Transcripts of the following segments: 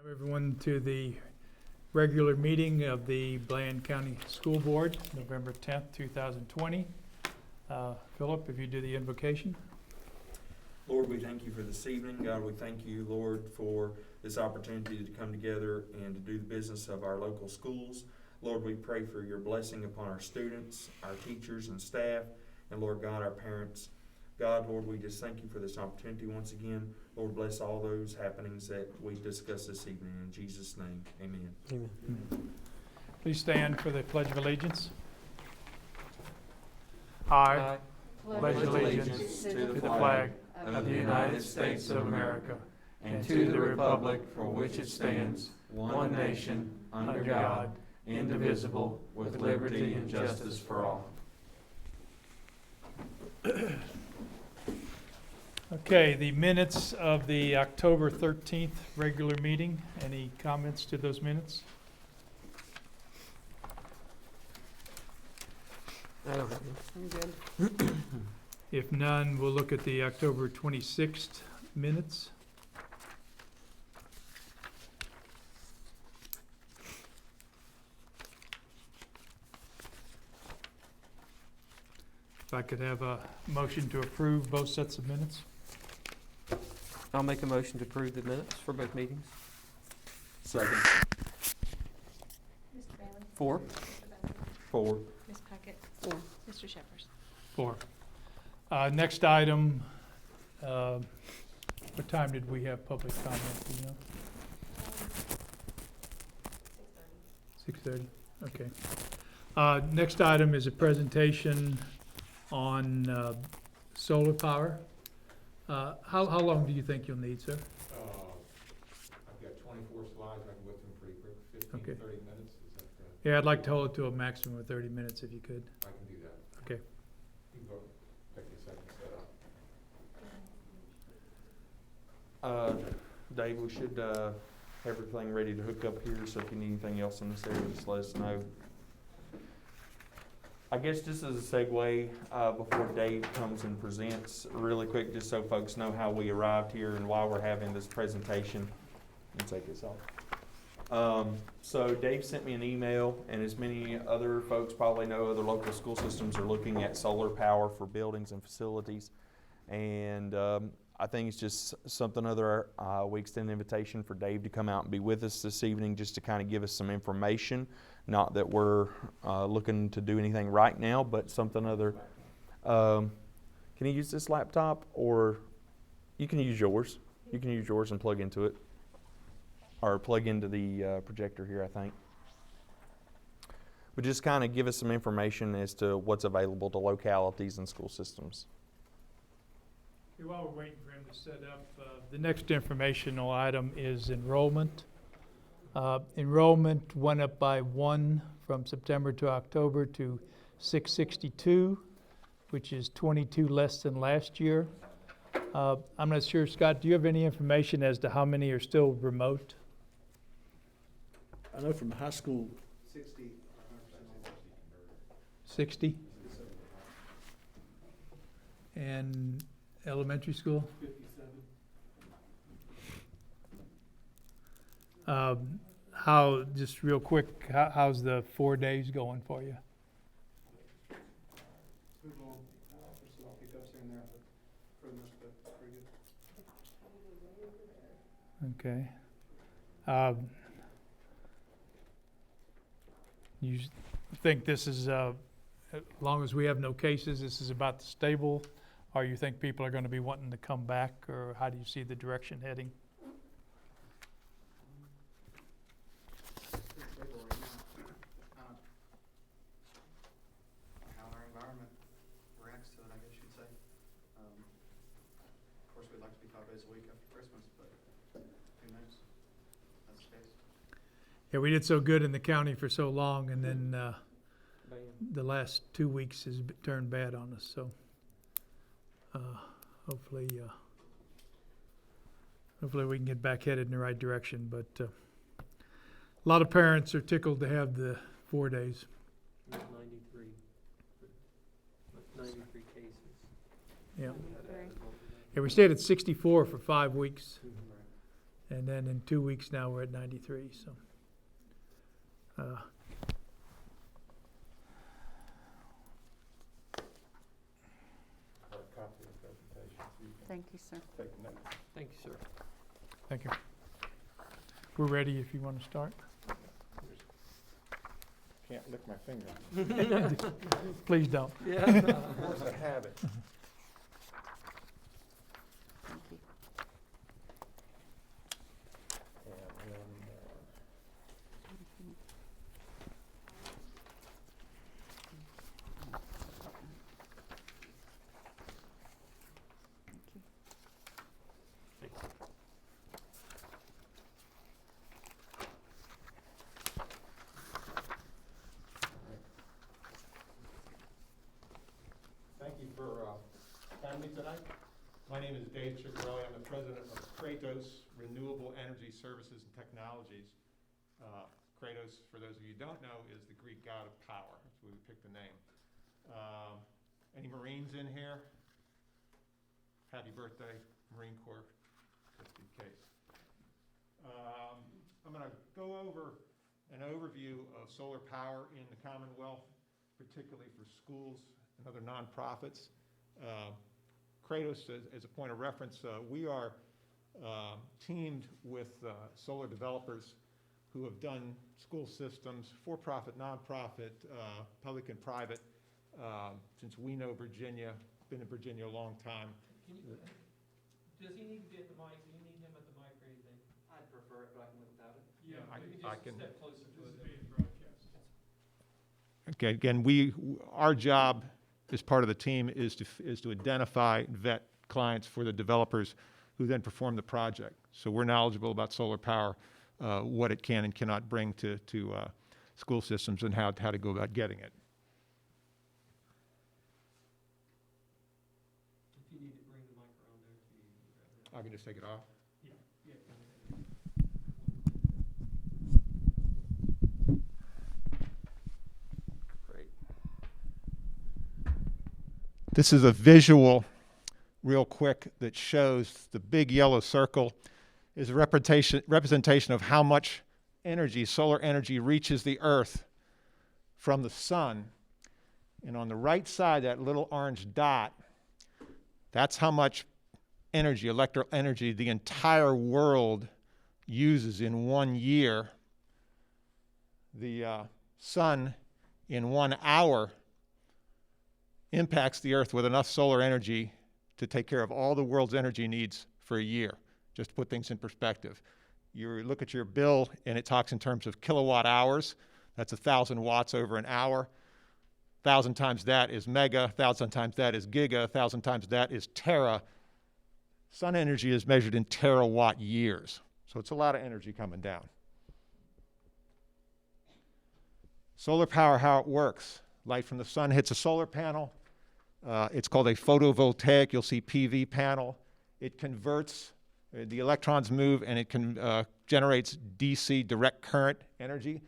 Welcome everyone to the regular meeting of the Bland County School Board, November 10th, 2020. Philip, if you do the invocation. Lord, we thank you for this evening. God, we thank you, Lord, for this opportunity to come together and to do the business of our local schools. Lord, we pray for your blessing upon our students, our teachers and staff, and Lord God, our parents. God, Lord, we just thank you for this opportunity once again. Lord, bless all those happenings that we discuss this evening. In Jesus' name, amen. Amen. Please stand for the Pledge of Allegiance. I pledge allegiance to the flag of the United States of America and to the republic for which it stands, one nation, under God, indivisible, with liberty and justice for all. Okay, the minutes of the October 13th regular meeting. Any comments to those minutes? I don't have any. I'm good. If none, we'll look at the October 26th minutes. If I could have a motion to approve both sets of minutes. I'll make a motion to approve the minutes for both meetings. Second. Mr. Bailey? 4. Mr. Benson? 4. Ms. Puckett? 4. Mr. Shepherd? 4. Next item, what time did we have public comment, do you know? 6:30, okay. Next item is a presentation on solar power. How long do you think you'll need, sir? I've got 24 slides, I can go through them pretty quick, 15 Okay. to 30 minutes, is that, Yeah, I'd like to hold it to a maximum of 30 minutes if you could. I can do that. Okay. You can go, take a second to set up. Dave, we should have everything ready to hook up here, so if you need anything else in this area, just let us know. I guess just as a segue, before Dave comes and presents, really quick, just so folks know how we arrived here and why we're having this presentation. Let me take this off. So Dave sent me an email, and as many other folks probably know, other local school systems are looking at solar power for buildings and facilities. And I think it's just something other, we extend an invitation for Dave to come out and be with us this evening just to kind of give us some information. Not that we're looking to do anything right now, but something other. Can you use this laptop, or you can use yours? You can use yours and plug into it, or plug into the projector here, I think. But just kind of give us some information as to what's available to localities and school systems. Okay, while we're waiting for him to set up, the next informational item is enrollment. Enrollment went up by 1 from September to October to 662, which is 22 less than last year. I'm not sure, Scott, do you have any information as to how many are still remote? I know from high school, 60? And elementary school? 57. How, just real quick, how's the 4 days going for you? there's a little hiccups here and there, but for the most part, pretty good. Okay. You think this is, as long as we have no cases, this is about stable? Or you think people are going to be wanting to come back, or how do you see the direction heading? Pretty stable right now. How our environment reacts to it, I guess you'd say. Of course, we'd like to be 5 days a week after Christmas, but who knows? That's the case. Yeah, we did so good in the county for so long, and then the last 2 weeks has turned bad on us, so hopefully we can get back headed in the right direction. But a lot of parents are tickled to have the 4 days. 93 cases. Yeah. Okay. Yeah, we stayed at 64 for 5 weeks, And then in 2 weeks now, we're at 93, so. Copy of the presentation, so you can Thank you, sir. take notes. Thank you, sir. Thank you. We're ready if you want to start. Can't lick my finger. Please don't. Yeah. Force a habit. Thank you. And then, Thank you. thank you for having me tonight. My name is Dave Ciccarelli. I'm the president of Kratos Renewable Energy Services and Technologies. Kratos, for those of you who don't know, is the Greek god of power. That's where we picked the name. Any Marines in here? Happy birthday, Marine Corps, just in case. I'm going to go over an overview of solar power in the Commonwealth, particularly for schools and other nonprofits. Kratos, as a point of reference, we are teamed with solar developers who have done school systems, for-profit, nonprofit, public and private, since we know Virginia, been in Virginia a long time. Does he need to be at the mic? Do you need him at the mic or anything? I'd prefer it, but I can live without it. Yeah, I maybe can- just step closer to it. Okay, again, our job as part of the team is to identify and vet clients for the developers who then perform the project. So we're knowledgeable about solar power, what it can and cannot bring to school systems and how to go about getting it. If you need to bring the mic around there, if you grab that. I can just take it off. Yeah. Great. This is a visual, real quick, that shows the big yellow circle is a representation of how much energy, solar energy, reaches the Earth from the sun. And on the right side, that little orange dot, that's how much energy, electrical energy, the entire world uses in 1 year. The sun, in 1 hour, impacts the Earth with enough solar energy to take care of all the world's energy needs for a year, just to put things in perspective. You look at your bill, and it talks in terms of kilowatt hours. That's 1,000 watts over an hour. 1,000 times that is mega, 1,000 times that is giga, 1,000 times that is tera. Sun energy is measured in terawatt years. So it's a lot of energy coming down. Solar power, how it works. Light from the sun hits a solar panel. It's called a photovoltaic. You'll see PV panel. It converts, the electrons move, and it generates DC, direct current energy.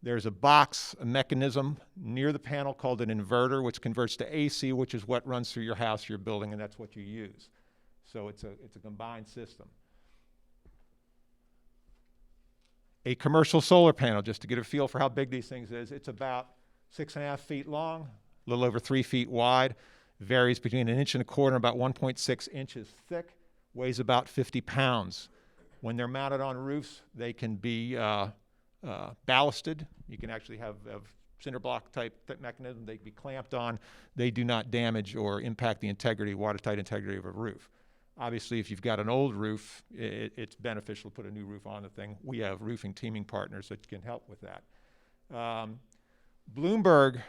There's a box, a mechanism near the panel called an inverter, which converts to AC, which is what runs through your house, your building, and that's what you use. So it's a combined system. A commercial solar panel, just to get a feel for how big these things is, it's about 6.5 feet long, a little over 3 feet wide, varies between 1.25 inches and about 1.6 inches thick, weighs about 50 pounds. When they're mounted on roofs, they can be ballasted. You can actually have cinder block type mechanism. They can be clamped on. They do not damage or impact the integrity, watertight integrity of a roof. Obviously, if you've got an old roof, it's beneficial to put a new roof on the thing. We have roofing teaming partners that can help with that. Bloomberg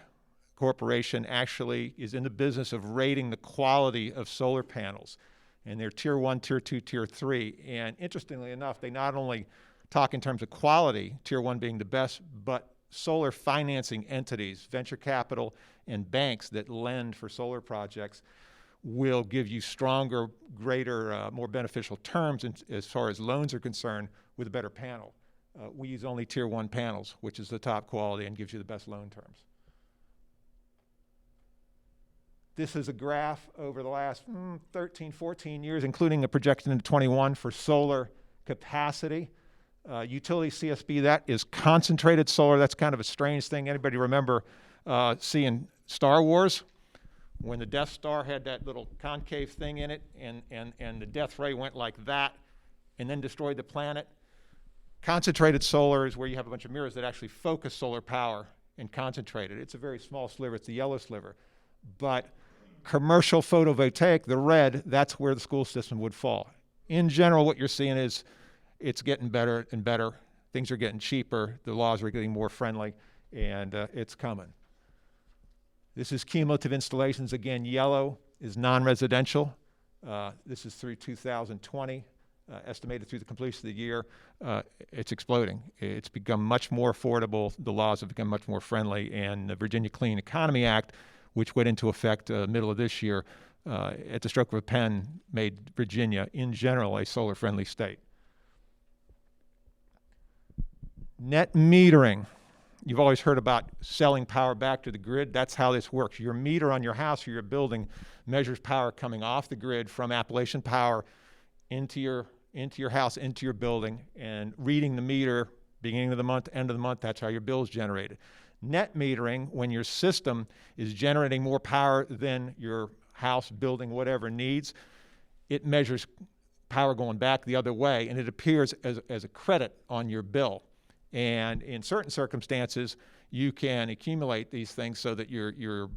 Corporation actually is in the business of rating the quality of solar panels. And they're tier 1, tier 2, tier 3. And interestingly enough, they not only talk in terms of quality, tier 1 being the best, but solar financing entities, venture capital, and banks that lend for solar projects will give you stronger, greater, more beneficial terms as far as loans are concerned with a better panel. We use only tier 1 panels, which is the top quality and gives you the best loan terms. This is a graph over the last 13, 14 years, including a projection into 21 for solar capacity. Utility CSB, that is concentrated solar. That's kind of a strange thing. Anybody remember seeing Star Wars? When the Death Star had that little concave thing in it and the death ray went like that and then destroyed the planet? Concentrated solar is where you have a bunch of mirrors that actually focus solar power and concentrate it. It's a very small sliver. It's the yellow sliver. But commercial photovoltaic, the red, that's where the school system would fall. In general, what you're seeing is it's getting better and better. Things are getting cheaper. The laws are getting more friendly, and it's coming. This is cumulative installations. Again, yellow is non-residential. This is through 2020, estimated through the completion of the year. It's exploding. It's become much more affordable. The laws have become much more friendly, and the Virginia Clean Economy Act, which went into effect middle of this year, at the stroke of a pen, made Virginia, in general, a solar-friendly state. Net metering. You've always heard about selling power back to the grid. That's how this works. Your meter on your house or your building measures power coming off the grid from Appalachian Power into your house, into your building, and reading the meter beginning of the month, end of the month. That's how your bill is generated. Net metering, when your system is generating more power than your house, building, whatever needs, it measures power going back the other way, and it appears as a credit on your bill. And in certain circumstances, you can accumulate these things so that you're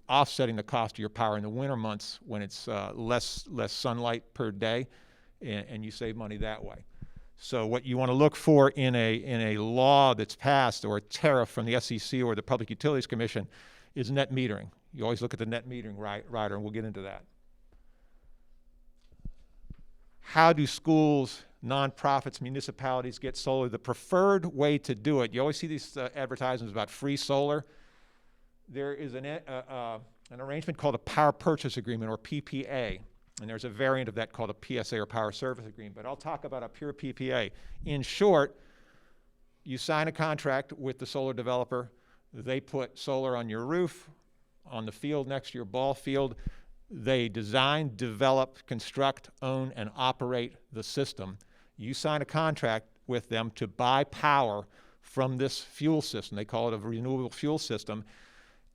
offsetting the cost of your power in the winter months when it's less sunlight per day, and you save money that way. So what you want to look for in a law that's passed or a tariff from the SEC or the Public Utilities Commission is net metering. You always look at the net metering rider, and we'll get into that. How do schools, nonprofits, municipalities get solar? The preferred way to do it, you always see these advertisements about free solar. There is an arrangement called a power purchase agreement, or PPA, and there's a variant of that called a PSA, or power service agreement, but I'll talk about a pure PPA. In short, you sign a contract with the solar developer. They put solar on your roof, on the field next to your ball field. They design, develop, construct, own, and operate the system. You sign a contract with them to buy power from this fuel system. They call it a renewable fuel system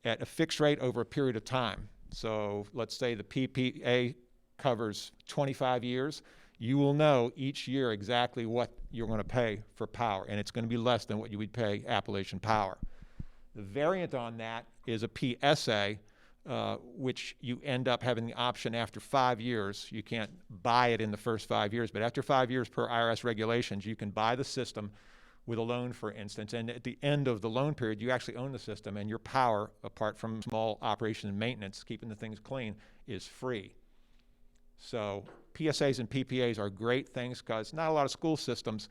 at a fixed rate over a period of time. So let's say the PPA covers 25 years. You will know each year exactly what you're going to pay for power, and it's going to be less than what you would pay Appalachian Power. The variant on that is a PSA, which you end up having the option after 5 years. You can't buy it in the first 5 years, but after 5 years per IRS regulations, you can buy the system with a loan, for instance, and at the end of the loan period, you actually own the system, and your power, apart from small operation and maintenance, keeping the things clean, is free. So PSAs and PPAs are great things because not a lot of school systems,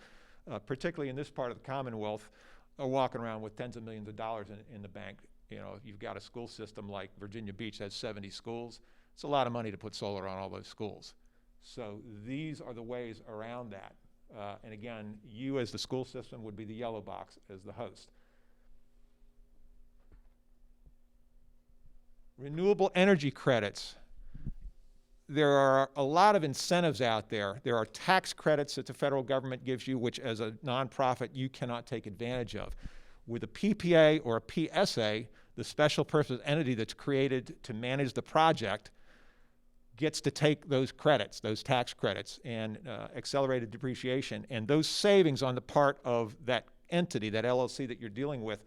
particularly in this part of the Commonwealth, are walking around with tens of millions of dollars in the bank. You know, you've got a school system like Virginia Beach has 70 schools. It's a lot of money to put solar on all those schools. So these are the ways around that. And again, you as the school system would be the yellow box as the host. Renewable energy credits. There are a lot of incentives out there. There are tax credits that the federal government gives you, which as a nonprofit you cannot take advantage of. With a PPA or a PSA, the special purpose entity that's created to manage the project gets to take those credits, those tax credits, and accelerated depreciation. And those savings on the part of that entity, that LLC that you're dealing with,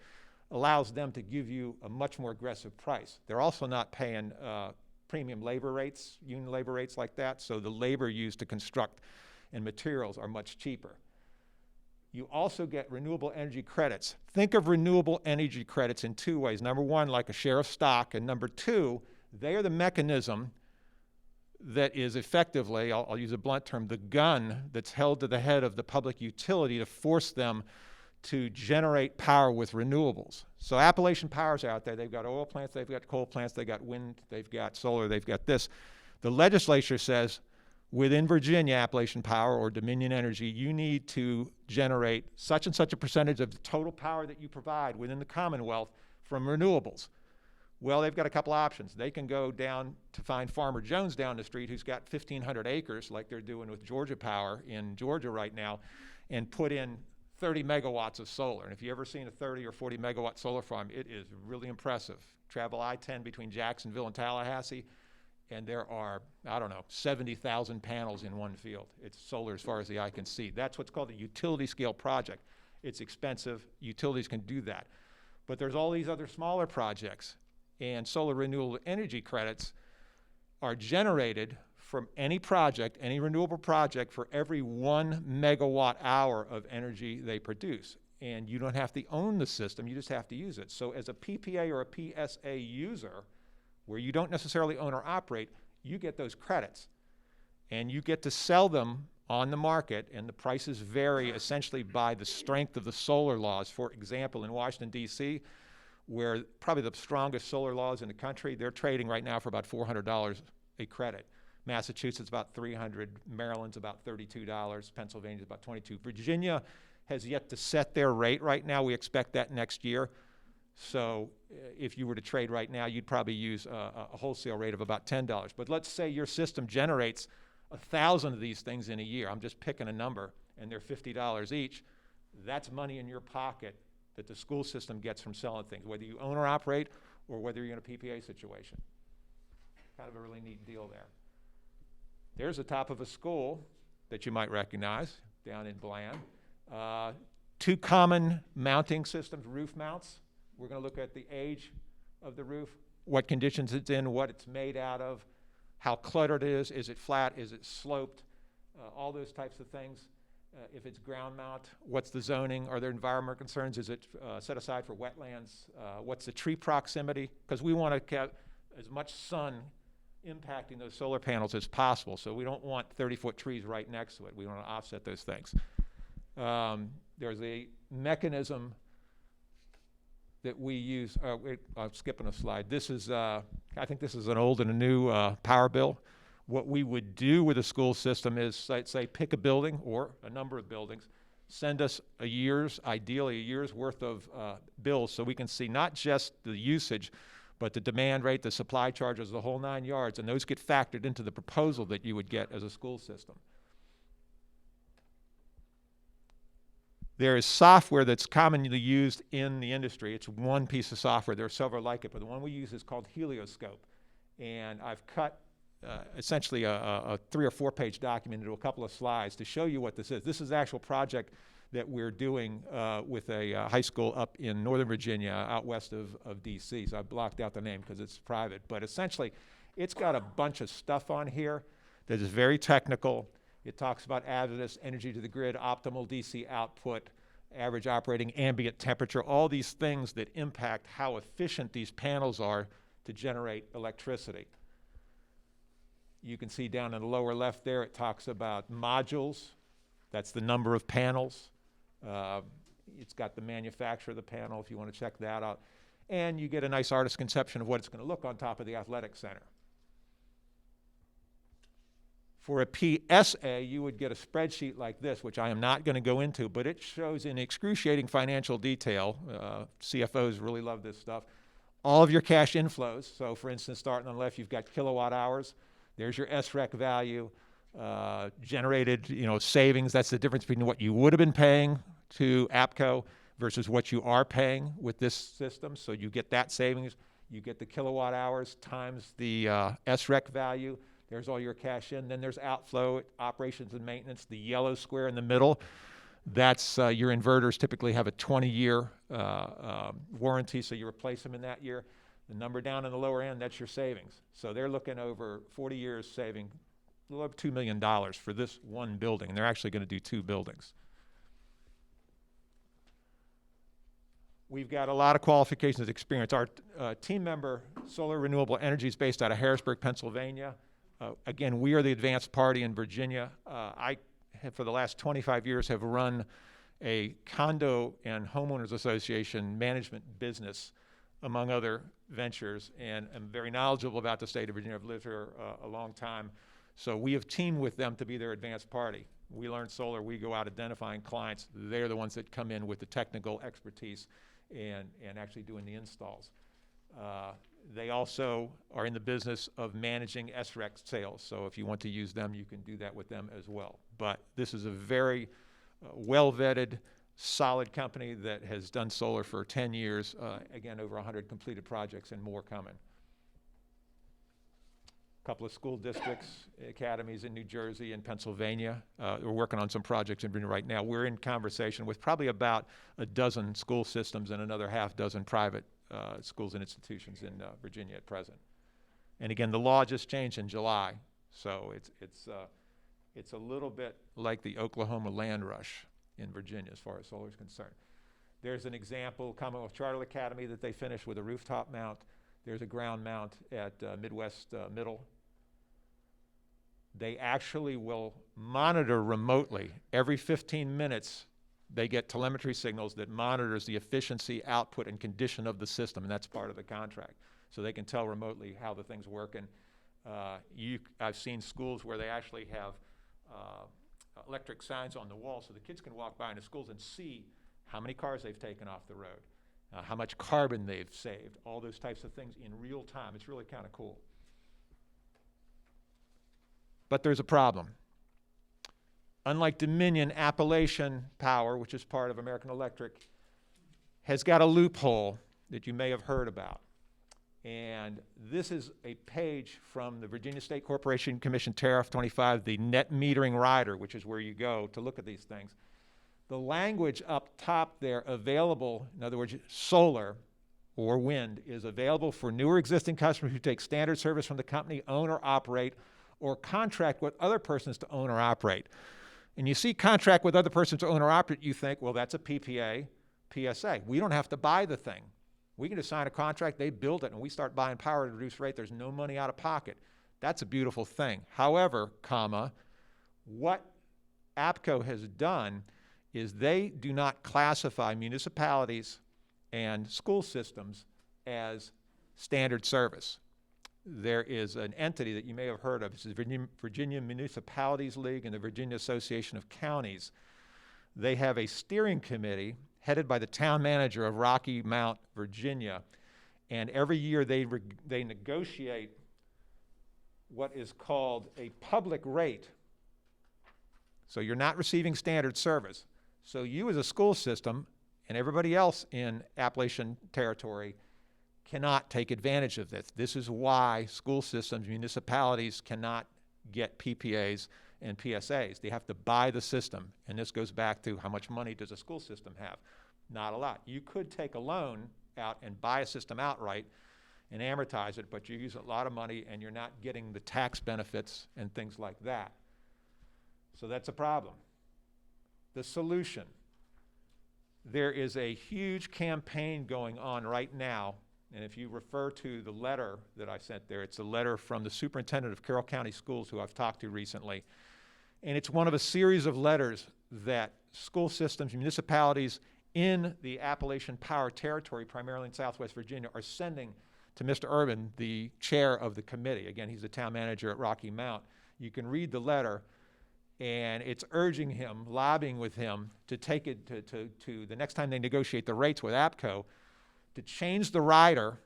allows them to give you a much more aggressive price. They're also not paying premium labor rates, union labor rates like that, so the labor used to construct and materials are much cheaper. You also get renewable energy credits. Think of renewable energy credits in two ways. Number one, like a share of stock, and number two, they are the mechanism that is effectively, I'll use a blunt term, the gun that's held to the head of the public utility to force them to generate power with renewables. So Appalachian Power's out there. They've got oil plants, they've got coal plants, they've got wind, they've got solar, they've got this. The legislature says, within Virginia, Appalachian Power or Dominion Energy, you need to generate such and such a percentage of the total power that you provide within the Commonwealth from renewables. Well, they've got a couple options. They can go down to find Farmer Jones down the street who's got 1,500 acres like they're doing with Georgia Power in Georgia right now and put in 30 megawatts of solar. And if you've ever seen a 30 or 40 megawatt solar farm, it is really impressive. Travel I-10 between Jacksonville and Tallahassee, and there are, I don't know, 70,000 panels in one field. It's solar as far as the eye can see. That's what's called a utility scale project. It's expensive. Utilities can do that. But there's all these other smaller projects, and solar renewable energy credits are generated from any project, any renewable project, for every 1 megawatt hour of energy they produce. And you don't have to own the system, you just have to use it. So as a PPA or a PSA user, where you don't necessarily own or operate, you get those credits. And you get to sell them on the market, and the prices vary essentially by the strength of the solar laws. For example, in Washington, D.C., where probably the strongest solar laws in the country, they're trading right now for about $400 a credit. Massachusetts about $300, Maryland's about $32, Pennsylvania's about $22. Virginia has yet to set their rate right now. We expect that next year. So if you were to trade right now, you'd probably use a wholesale rate of about $10. But let's say your system generates 1,000 of these things in a year. I'm just picking a number, and they're $50 each. That's money in your pocket that the school system gets from selling things, whether you own or operate or whether you're in a PPA situation. Kind of a really neat deal there. There's the top of a school that you might recognize down in Bland. 2 common mounting systems, roof mounts. We're going to look at the age of the roof, what conditions it's in, what it's made out of, how cluttered it is it flat, is it sloped, all those types of things. If it's ground mount, what's the zoning? Are there environmental concerns? Is it set aside for wetlands? What's the tree proximity? Because we want to have as much sun impacting those solar panels as possible. So we don't want 30-foot trees right next to it. We want to offset those things. There's a mechanism that we use. I'm skipping a slide. This is, I think this is an old and a new power bill. What we would do with a school system is, say, pick a building or a number of buildings, send us ideally a year's worth of bills so we can see not just the usage, but the demand rate, the supply charges, the whole 9 yards, and those get factored into the proposal that you would get as a school system. There is software that's commonly used in the industry. It's one piece of software. There are several like it, but the one we use is called Helioscope. And I've cut essentially a 3 or 4 page document into a couple of slides to show you what this is. This is the actual project that we're doing with a high school up in Northern Virginia, out west of D.C. So I blocked out the name because it's private. But essentially, it's got a bunch of stuff on here that is very technical. It talks about additives, energy to the grid, optimal DC output, average operating ambient temperature, all these things that impact how efficient these panels are to generate electricity. You can see down in the lower left there, it talks about modules. That's the number of panels. It's got the manufacturer of the panel if you want to check that out. And you get a nice artist's conception of what it's going to look on top of the athletic center. For a PSA, you would get a spreadsheet like this, which I am not going to go into, but it shows in excruciating financial detail. CFOs really love this stuff. All of your cash inflows. So for instance, starting on the left, you've got kilowatt hours. There's your SREC value, generated, savings. That's the difference between what you would have been paying to APCO versus what you are paying with this system. So you get that savings. You get the kilowatt hours times the SREC value. There's all your cash in. Then there's outflow, operations and maintenance. The yellow square in the middle, that's your inverters typically have a 20-year warranty, so you replace them in that year. The number down in the lower end, that's your savings. So they're looking over 40 years saving a little over $2 million for this one building, and they're actually going to do 2 buildings. We've got a lot of qualifications, experience. Our team member, Solar Renewable Energy, is based out of Harrisburg, Pennsylvania. Again, we are the advanced party in Virginia. I have, for the last 25 years, have run a condo and homeowners association management business, among other ventures, and I'm very knowledgeable about the state of Virginia. I've lived here a long time. So we have teamed with them to be their advanced party. We learn solar, we go out identifying clients. They're the ones that come in with the technical expertise and actually doing the installs. They also are in the business of managing SREC sales, so if you want to use them, you can do that with them as well. But this is a very well-vetted, solid company that has done solar for 10 years, again, over 100 completed projects and more coming. A couple of school districts, academies in New Jersey and Pennsylvania. We're working on some projects in Virginia right now. We're in conversation with probably about a dozen school systems and another half dozen private schools and institutions in Virginia at present. And again, the law just changed in July, so it's a little bit like the Oklahoma land rush in Virginia as far as solar is concerned. There's an example, Commonwealth Charter Academy, that they finished with a rooftop mount. There's a ground mount at Midwest Middle. They actually will monitor remotely. Every 15 minutes, they get telemetry signals that monitors the efficiency, output, and condition of the system, and that's part of the contract. So they can tell remotely how the thing's working. I've seen schools where they actually have electric signs on the wall so the kids can walk by in the schools and see how many cars they've taken off the road, how much carbon they've saved, all those types of things in real time. It's really kind of cool. But there's a problem. Unlike Dominion, Appalachian Power, which is part of American Electric, has got a loophole that you may have heard about. And this is a page from the Virginia State Corporation Commission Tariff 25, the net metering rider, which is where you go to look at these things. The language up top there, available, in other words, solar or wind, is available for newer existing customers who take standard service from the company, own or operate, or contract with other persons to own or operate. And you see contract with other persons to own or operate, you think, well, that's a PPA, PSA. We don't have to buy the thing. We can just sign a contract, they build it, and we start buying power at a reduced rate. There's no money out of pocket. That's a beautiful thing. However, what APCO has done is they do not classify municipalities and school systems as standard service. There is an entity that you may have heard of. This is Virginia Municipalities League and the Virginia Association of Counties. They have a steering committee headed by the town manager of Rocky Mount, Virginia, and every year they negotiate what is called a public rate. So you're not receiving standard service. So you as a school system and everybody else in Appalachian territory cannot take advantage of this. This is why school systems, municipalities cannot get PPAs and PSAs. They have to buy the system. And this goes back to how much money does a school system have? Not a lot. You could take a loan out and buy a system outright and amortize it, but you use a lot of money and you're not getting the tax benefits and things like that. So that's a problem. The solution. There is a huge campaign going on right now. And if you refer to the letter that I sent there, it's a letter from the superintendent of Carroll County Schools who I've talked to recently. And it's one of a series of letters that school systems, municipalities in the Appalachian Power Territory, primarily in Southwest Virginia, are sending to Mr. Urban, the chair of the committee. Again, he's the town manager at Rocky Mount. You can read the letter, and it's urging him, lobbying with him to take it to the next time they negotiate the rates with APCO, to change the rider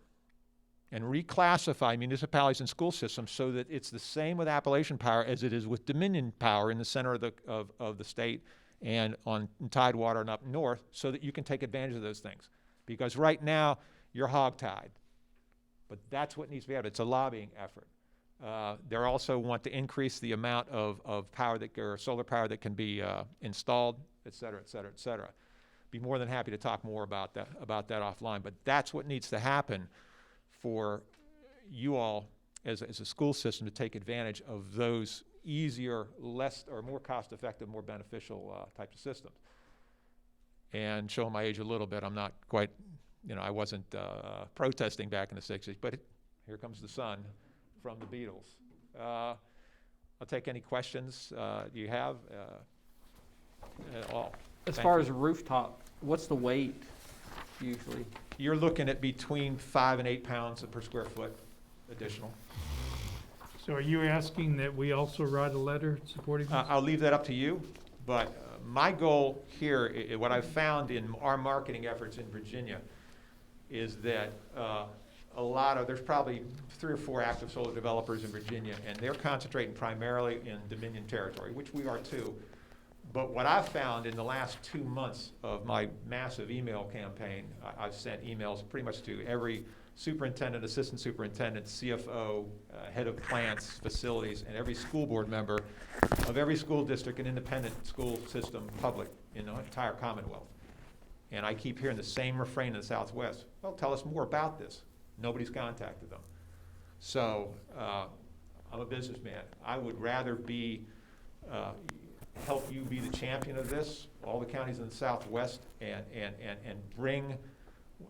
and reclassify municipalities and school systems so that it's the same with Appalachian Power as it is with Dominion Power in the center of the state and on Tidewater and up north, so that you can take advantage of those things. Because right now, you're hogtied. But that's what needs to be happening. It's a lobbying effort. They also want to increase the amount of power or solar power that can be installed, et cetera, et cetera, et cetera. Be more than happy to talk more about that offline, but that's what needs to happen for you all as a school system to take advantage of those easier, less or more cost-effective, more beneficial types of systems. And showing my age a little bit, I'm not quite, I wasn't protesting back in the 60s, but here comes the sun from the Beatles. I'll take any questions you have at all. As Thank far you. as a rooftop, what's the weight usually? You're looking at between 5 and 8 pounds per square foot additional. So are you asking that we also write a letter supporting this? I'll leave that up to you, but my goal here, what I've found in our marketing efforts in Virginia, is that there's probably 3 or 4 active solar developers in Virginia, and they're concentrating primarily in Dominion territory, which we are too. But what I've found in the last 2 months of my massive email campaign, I've sent emails pretty much to every superintendent, assistant superintendent, CFO, head of plants, facilities, and every school board member of every school district and independent school system, public, in the entire Commonwealth. And I keep hearing the same refrain in the Southwest. Well, tell us more about this. Nobody's contacted them. So I'm a businessman. I would rather help you be the champion of this, all the counties in the Southwest, and bring,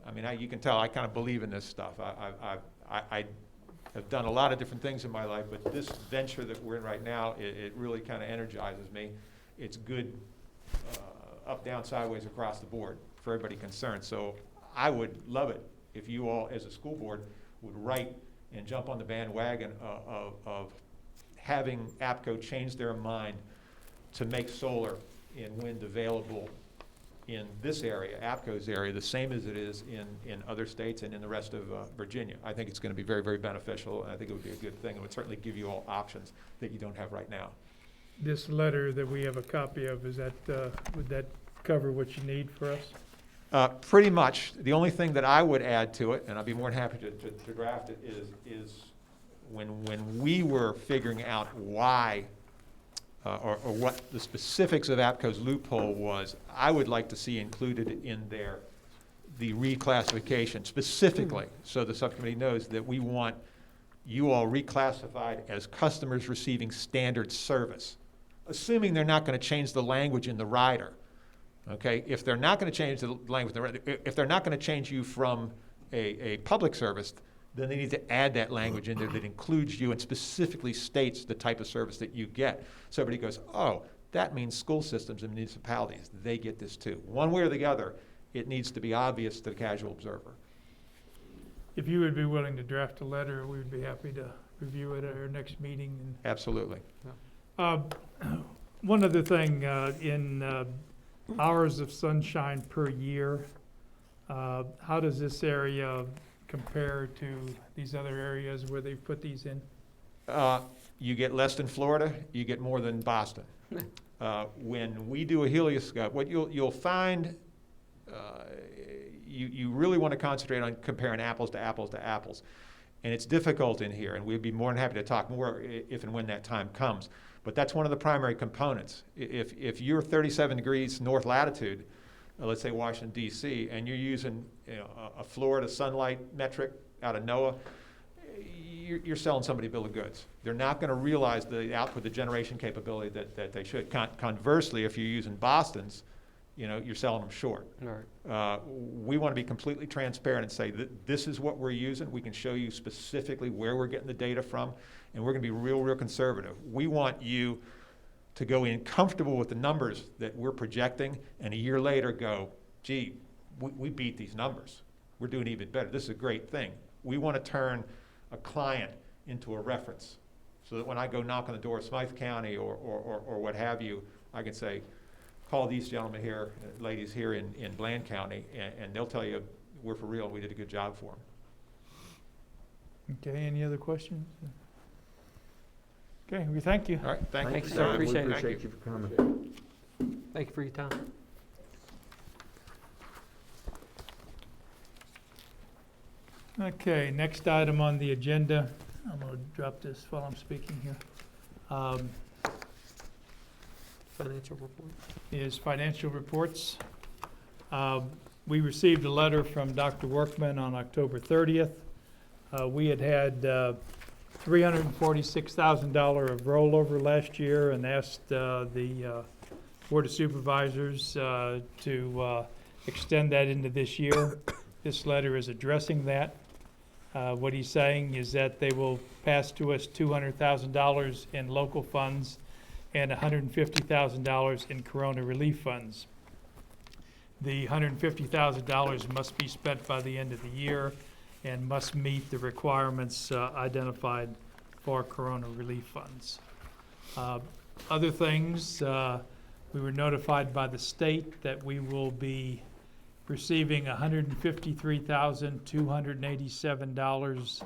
I mean, you can tell I kind of believe in this stuff. I have done a lot of different things in my life, but this venture that we're in right now, it really kind of energizes me. It's good up, down, sideways, across the board for everybody concerned. So I would love it if you all, as a school board, would write and jump on the bandwagon of having APCO change their mind to make solar and wind available in this area, APCO's area, the same as it is in other states and in the rest of Virginia. I think it's going to be very, very beneficial, and I think it would be a good thing. It would certainly give you all options that you don't have right now. This letter that we have a copy of, is that, would that cover what you need for us? Pretty much. The only thing that I would add to it, and I'd be more than happy to draft it, is when we were figuring out why or what the specifics of APCO's loophole was, I would like to see included in there the reclassification specifically, so the subcommittee knows that we want you all reclassified as customers receiving standard service, assuming they're not going to change the language in the rider. Okay, if they're not going to change the language, if they're not going to change you from a public service, then they need to add that language in there that includes you and specifically states the type of service that you get. So everybody goes, oh, that means school systems and municipalities, they get this too. One way or the other, it needs to be obvious to the casual observer. If you would be willing to draft a letter, we would be happy to review it at our next meeting. Absolutely. One other thing, in hours of sunshine per year, how does this area compare to these other areas where they've put these in? You get less than Florida, you get more than Boston. When we do a helioscope, what you'll find, you really want to concentrate on comparing apples to apples to apples. And it's difficult in here, and we'd be more than happy to talk more if and when that time comes. But that's one of the primary components. If you're 37 degrees north latitude, let's say Washington, D.C., and you're using a Florida sunlight metric out of NOAA, you're selling somebody a bill of goods. They're not going to realize the output, the generation capability that they should. Conversely, if you're using Boston's, you're selling them short. Right. We want to be completely transparent and say that this is what we're using. We can show you specifically where we're getting the data from, and we're going to be real conservative. We want you to go in comfortable with the numbers that we're projecting, and a year later go, gee, we beat these numbers. We're doing even better. This is a great thing. We want to turn a client into a reference so that when I go knock on the door of Smythe County or what have you, I can say, call these gentlemen here, ladies here in Bland County, and they'll tell you we're for real and we did a good job for them. Okay, any other questions? Okay, we thank you. All right, thank you. Thank you, sir. Appreciate it. We appreciate you for coming. Thank you for your time. Okay, next item on the agenda, I'm going to drop this while I'm speaking here, Financial report. is financial reports. We received a letter from Dr. Workman on October 30th. We had $346,000 of rollover last year and asked the Board of Supervisors to extend that into this year. This letter is addressing that. What he's saying is that they will pass to us $200,000 in local funds and $150,000 in Corona relief funds. The $150,000 must be spent by the end of the year and must meet the requirements identified for Corona relief funds. Other things, we were notified by the state that we will be receiving $153,287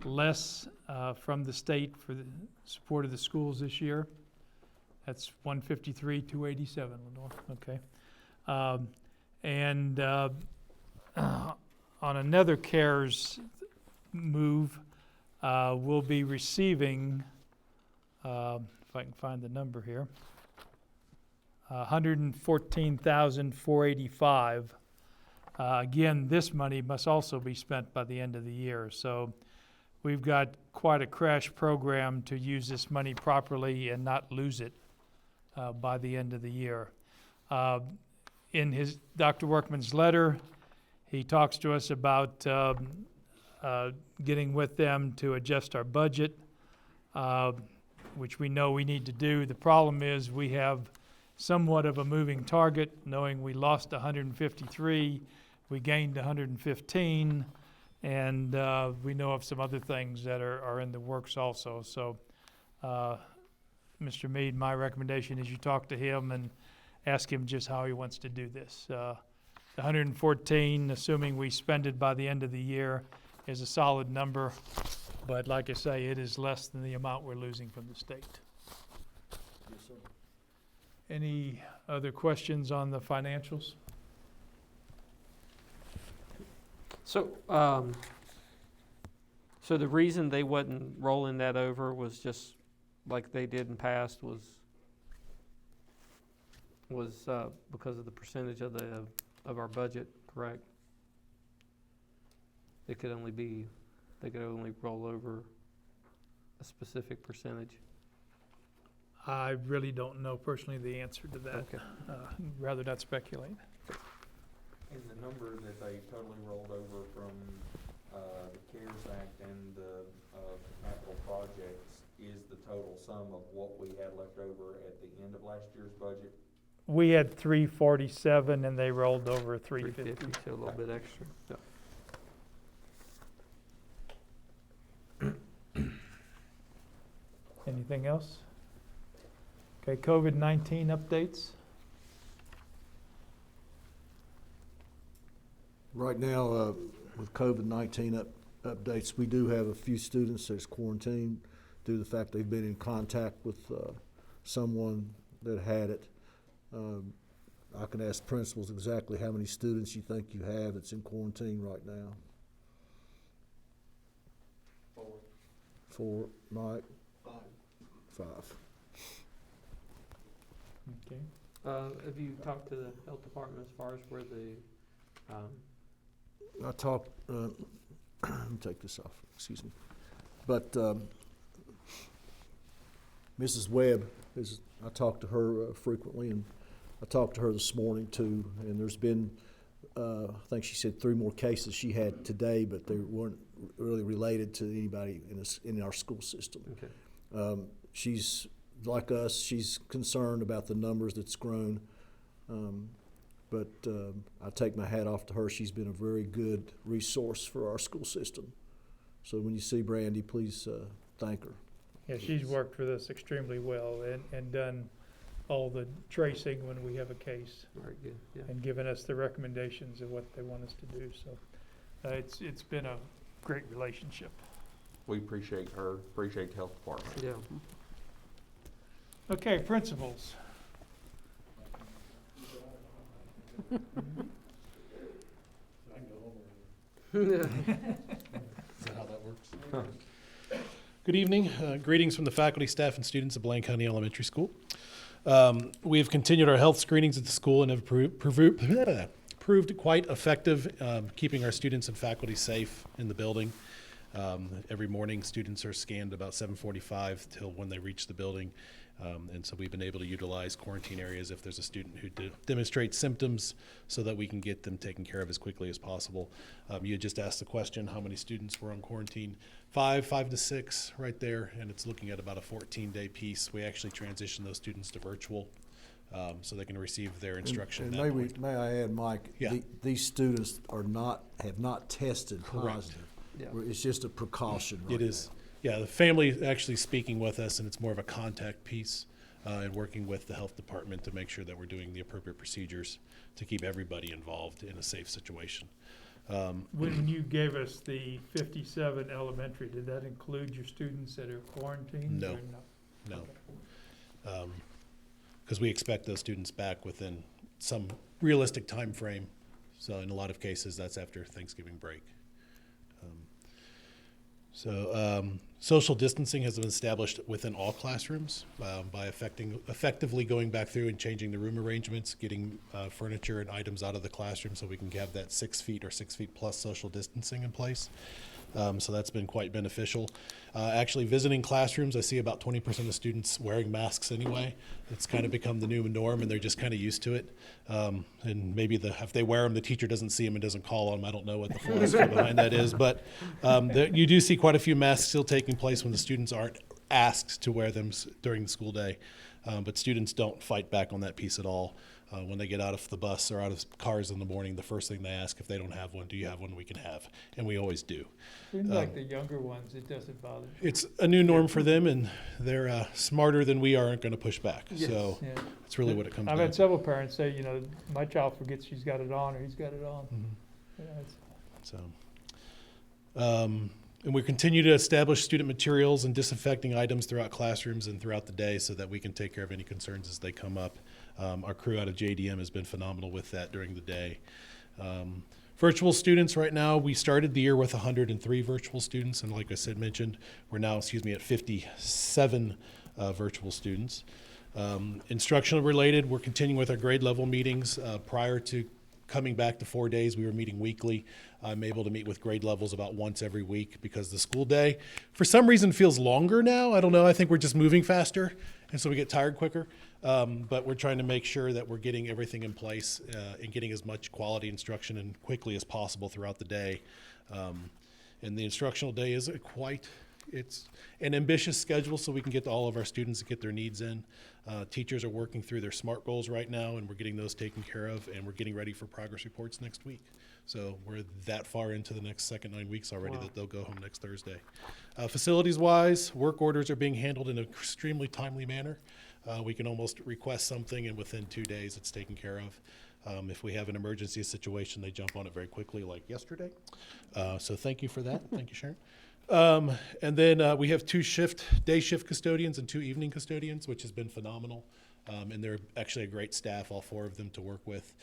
less from the state for the support of the schools this year. That's $153,287, Lenore, okay. And on another CARES move, we'll be receiving, if I can find the number here, $114,485. Again, this money must also be spent by the end of the year. So we've got quite a crash program to use this money properly and not lose it by the end of the year. In his Dr. Workman's letter, he talks to us about getting with them to adjust our budget, which we know we need to do. The problem is we have somewhat of a moving target, knowing we lost 153, we gained 115, and we know of some other things that are in the works also. So, Mr. Mead, my recommendation is you talk to him and ask him just how he wants to do this. The 114, assuming we spend it by the end of the year, is a solid number, but like I say, it is less than the amount we're losing from the state. Yes, sir. Any other questions on the financials? So, so the reason they wasn't rolling that over was just like they did in past was because of the percentage of our budget, correct? They could only roll over a specific percentage. I really don't know personally the answer to that. Okay. Rather not speculate. And the number that they totally rolled over from the CARES Act and the capital projects is the total sum of what we had left over at the end of last year's budget? We had 347 and they rolled over 350. So a little bit extra. Anything else? Okay, COVID-19 updates. Right now, with COVID-19 updates, we do have a few students that's quarantined due to the fact they've been in contact with someone that had it. I can ask principals exactly how many students you think you have that's in quarantine right now. 4. 4, Mike? 5. 5. Okay. Have you talked to the health department as far as where the, I talked, let me take this off, excuse me. But Mrs. Webb, I talk to her frequently, and I talked to her this morning too, and there's been, I think she said 3 more cases she had today, but they weren't really related to anybody in our school system. okay. She's, like us, she's concerned about the numbers that's grown. But I take my hat off to her. She's been a very good resource for our school system. So when you see Brandy, please thank her. Yeah, she's worked with us extremely well and done all the tracing when we have a case Very good, yeah. and given us the recommendations of what they want us to do. So it's been a great relationship. We appreciate her, appreciate the health department. Yeah. Okay, principals. I can go home. Is that how that works? Good evening. Greetings from the faculty, staff, and students of Blaine County Elementary School. We have continued our health screenings at the school and have proved quite effective keeping our students and faculty safe in the building. Every morning, students are scanned about 7:45 till when they reach the building. And so we've been able to utilize quarantine areas if there's a student who demonstrates symptoms so that we can get them taken care of as quickly as possible. You had just asked the question, how many students were on quarantine? 5 to 6 right there, and it's looking at about a 14-day piece. We actually transitioned those students to virtual so they can receive their instruction. And at that point. may I add, Mike, Yeah. these students have not tested Correct. positive. Yeah. It's just a precaution right It is. Yeah, the family actually speaking with us, and it's more of a contact piece. and working with the health department to make sure that we're doing the appropriate procedures to keep everybody involved in a safe situation. When you gave us the 57 elementary, did that include your students that are quarantined? No. or No. Because we expect those students back within some realistic time frame. So in a lot of cases, that's after Thanksgiving break. Social distancing has been established within all classrooms by effectively going back through and changing the room arrangements, getting furniture and items out of the classroom so we can have that 6 feet or 6 feet plus social distancing in place. So that's been quite beneficial. Actually, visiting classrooms, I see about 20% of students wearing masks anyway. It's kind of become the new norm, and they're just kind of used to it. And maybe if they wear them, the teacher doesn't see them and doesn't call on them. I don't know what the philosophy behind that is. But you do see quite a few masks still taking place when the students aren't asked to wear them during the school day. But students don't fight back on that piece at all. When they get out of the bus or out of cars in the morning, the first thing they ask, if they don't have one, do you have one we can have? And we always do. Seems like the younger ones, it doesn't bother. It's a new norm for them, and they're smarter than we are and going to push back. So Yeah. that's really what it comes I've down had to. several parents say, my child forgets she's got it on or he's got it on. Mhm. Yeah, And we continue to establish student materials and disinfecting items throughout classrooms and throughout the day so that we can take care of any concerns as they come up. Our crew out of JDM has been phenomenal with that during the day. Virtual students right now, we started the year with 103 virtual students, and like I said, mentioned, we're now, at 57 virtual students. Instructional related, we're continuing with our grade level meetings. Prior to coming back to 4 days, we were meeting weekly. I'm able to meet with grade levels about once every week because the school day, for some reason, feels longer now. I don't know, I think we're just moving faster, and so we get tired quicker. But we're trying to make sure that we're getting everything in place and getting as much quality instruction and quickly as possible throughout the day. And the instructional day is it's an ambitious schedule so we can get to all of our students and get their needs in. Teachers are working through their SMART goals right now, and we're getting those taken care of, and we're getting ready for progress reports next week. So we're that far into the next second 9 weeks already that they'll go home next Thursday. Facilities-wise, work orders are being handled in an extremely timely manner. We can almost request something, and within 2 days, it's taken care of. If we have an emergency situation, they jump on it very quickly, like yesterday. So thank you for that. Thank you, Sharon. And then we have 2 day shift custodians and 2 evening custodians, which has been phenomenal. And they're actually a great staff, all 4 of them to work with.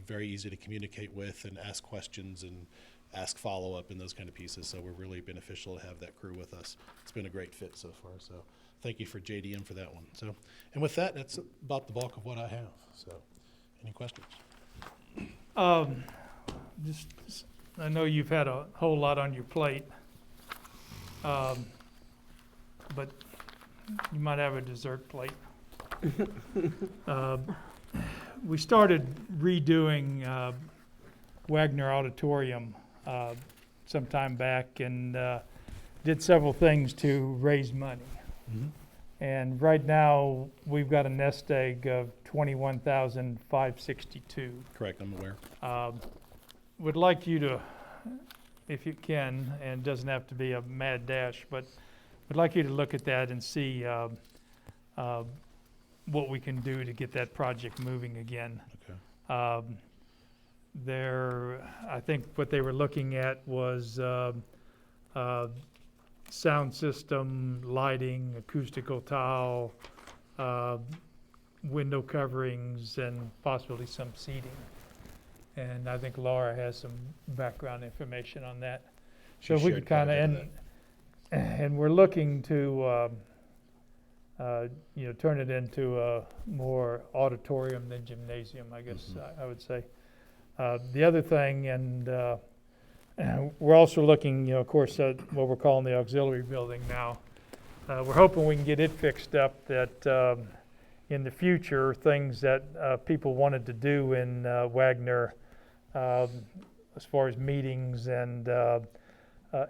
Very easy to communicate with and ask questions and ask follow-up and those kind of pieces. So we're really beneficial to have that crew with us. It's been a great fit so far. So thank you for JDM for that one. So, and with that, that's about the bulk of what I have. So any questions? I know you've had a whole lot on your plate, but you might have a dessert plate. We started redoing Wagner Auditorium some time back and did several things to raise money. Mm-hmm. And right now, we've got a nest egg of $21,562. Correct, I'm aware. Would like you to, if you can, and it doesn't have to be a mad dash, but would like you to look at that and see what we can do to get that project moving again. Okay. I think what they were looking at was sound system, lighting, acoustical tile, window coverings, and possibly some seating. And I think Laura has some background information on that. She So if we shared could kind quite a of, bit and we're looking to, turn it into a more auditorium than gymnasium, I guess I would say. The other thing, and we're also looking, of course, at what we're calling the auxiliary building now. We're hoping we can get it fixed up that in the future, things that people wanted to do in Wagner, as far as meetings and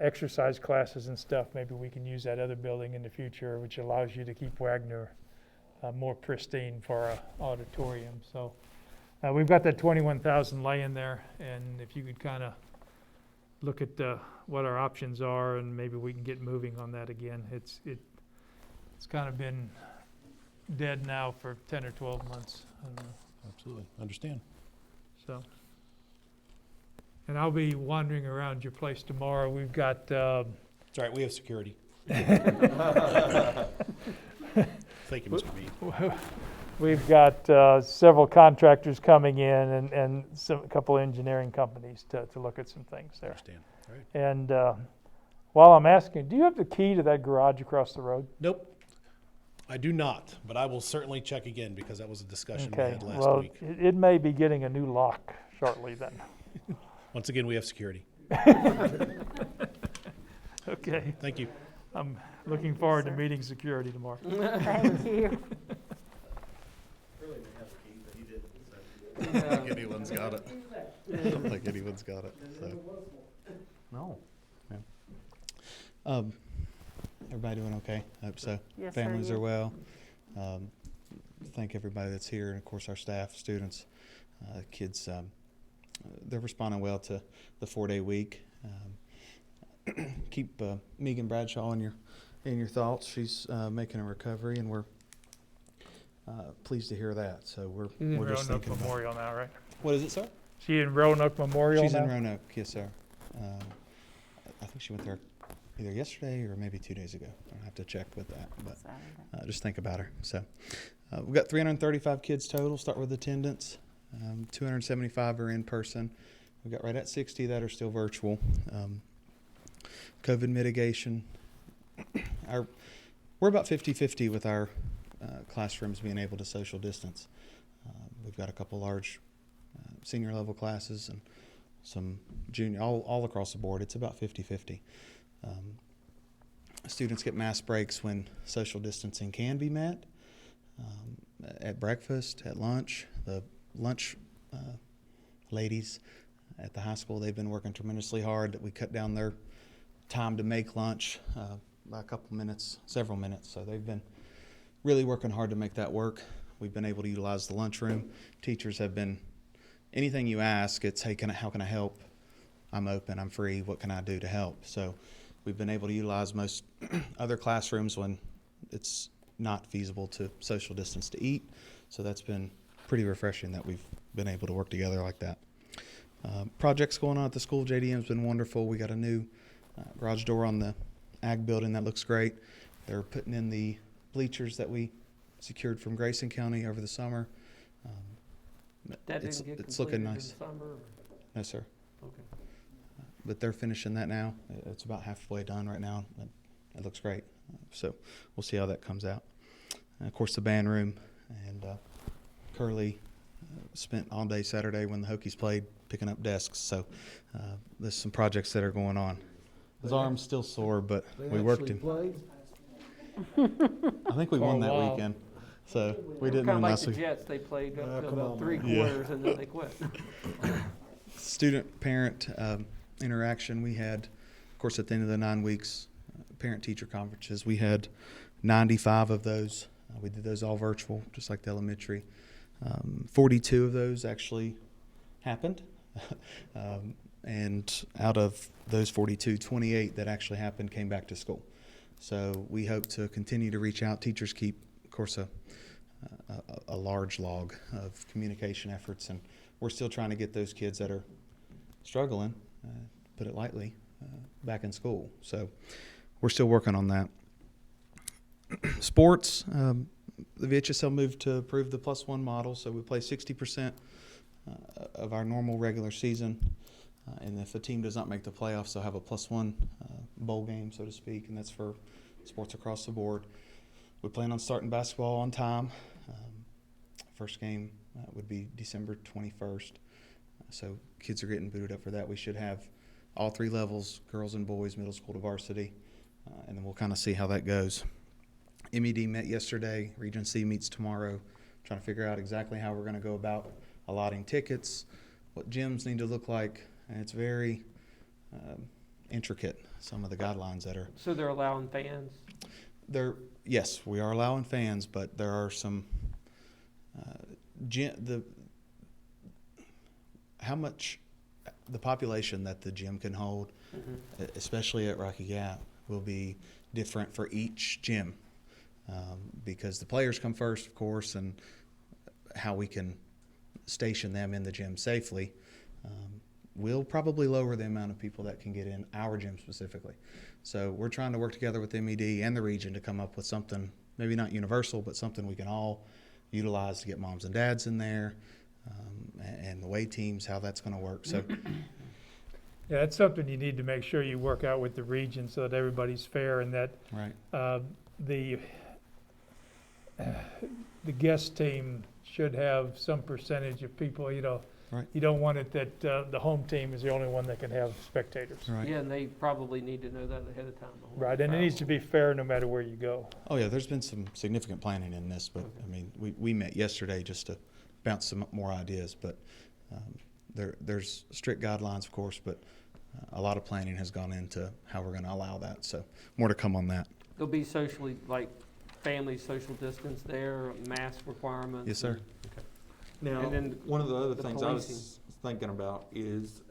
exercise classes and stuff, maybe we can use that other building in the future, which allows you to keep Wagner more pristine for our auditorium. So we've got that 21,000 laying there, and if you could kind of look at what our options are, and maybe we can get moving on that again. It's kind of been dead now for 10 or 12 months. I don't know. Absolutely, understand. So, and I'll be wandering around your place tomorrow. We've got, It's all right, we have security. Thank you, Mr. Mead. we've got several contractors coming in and a couple engineering companies to look at some things there. Understand. All right. And while I'm asking, do you have the key to that garage across the road? Nope, I do not, but I will certainly check again because that was a discussion we Okay, had last well, week. it may be getting a new lock shortly then. Once again, we have security. Okay, Thank you. I'm looking forward to meeting security tomorrow. Thank you. Really may have a key, but he didn't, so. I don't think anyone's got it. I don't think anyone's got it, so. No. Everybody doing okay? I hope so. Yes, sir, Families you? are well. Thank everybody that's here, and of course our staff, students, kids. They're responding well to the 4-day week. Keep Megan Bradshaw in your thoughts. She's making a recovery, and we're pleased to hear that. So we're She's in just Roanoke thinking about. Memorial now, right? What is it, sir? She in Roanoke Memorial She's now? in Roanoke, yes, sir. I think she went there either yesterday or maybe 2 days ago. I'll have to check with that, but just think about her. So we've got 335 kids total. Start with attendance. 275 are in person. We've got right at 60 that are still virtual. COVID mitigation. We're about 50-50 with our classrooms being able to social distance. We've got a couple large senior level classes and some junior, all across the board. It's about 50-50. Students get mask breaks when social distancing can be met. At breakfast, at lunch, the lunch ladies at the high school, they've been working tremendously hard that we cut down their time to make lunch by a couple minutes, several minutes. So they've been really working hard to make that work. We've been able to utilize the lunchroom. Teachers have been, anything you ask, it's, hey, how can I help? I'm open, I'm free, what can I do to help? So we've been able to utilize most other classrooms when it's not feasible to social distance to eat. So that's been pretty refreshing that we've been able to work together like that. Projects going on at the school. JDM's been wonderful. We got a new garage door on the ag building that looks great. They're putting in the bleachers that we secured from Grayson County over the summer. That It's didn't get looking completed in nice. December? Or- No, sir. Okay. But they're finishing that now. It's about halfway done right now. It looks great. So we'll see how that comes out. And of course, the band room. And Curly spent all day Saturday when the Hokies played picking up desks. So there's some projects that are going on. His arm's still sore, but we worked him. Played? I think we For a won that while. weekend. So we didn't Kind of win like last the week. Jets, they played up to come about on, 3 man. Yeah. quarters and then they quit. Student-parent interaction. We had, of course, at the end of the 9 weeks, parent-teacher conferences. We had 95 of those. We did those all virtual, just like the elementary. 42 of those actually happened. And out of those 42, 28 that actually happened came back to school. So we hope to continue to reach out. Teachers keep, of course, a large log of communication efforts, and we're still trying to get those kids that are struggling, put it lightly, back in school. So we're still working on that. Sports, the VHSL moved to approve the +1 model, so we play 60% of our normal regular season. And if the team does not make the playoffs, they'll have a +1 bowl game, so to speak, and that's for sports across the board. We plan on starting basketball on time. First game would be December 21st. So kids are getting booted up for that. We should have all 3 levels, girls and boys, middle school to varsity, and then we'll kind of see how that goes. MED met yesterday. Region C meets tomorrow, trying to figure out exactly how we're going to go about allotting tickets, what gyms need to look like, and it's very intricate, some of the guidelines that are So they're allowing fans? there. Yes, we are allowing fans, but there are some how much the population that the gym can hold, especially at Rocky Gap, will be different for each gym. because the players come first, of course, and how we can station them in the gym safely will probably lower the amount of people that can get in our gym specifically. So we're trying to work together with MED and the region to come up with something, maybe not universal, but something we can all utilize to get moms and dads in there, and the away teams, how that's going to work. So Yeah, it's something you need to make sure you work out with the region so that everybody's fair and that right. the guest team should have some percentage of people, you know. Right. You don't want it that the home team is the only one that can have spectators. Right. Yeah, and they probably need to know that ahead of time. the whole Right, and it needs to travel. be fair no matter where you go. Oh yeah, there's been some significant planning in this, but I mean, we met yesterday just to bounce some more ideas, but there's strict guidelines, of course, but a lot of planning has gone into how we're going to allow that. So more to come on that. There'll be socially, like, family social distance there, mask requirements. Yes, sir. Now, And then one of the other the things I policing. was thinking about is,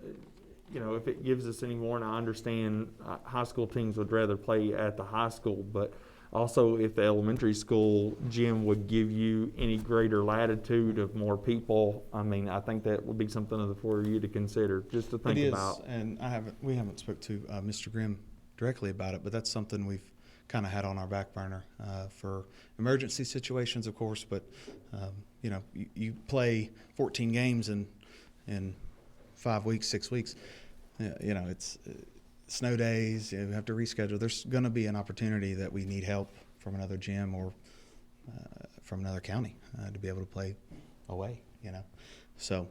you know, if it gives us any more, and I understand high school teams would rather play at the high school, but also if the elementary school gym would give you any greater latitude of more people, I mean, I think that would be something for you to consider, just to think It is, about. and we haven't spoke to Mr. Grimm directly about it, but that's something we've kind of had on our back burner for emergency situations, of course. But you know, you play 14 games in 5 weeks, 6 weeks. You know, it's snow days. You have to reschedule. There's going to be an opportunity that we need help from another gym or from another county to be able to play away. You know, so.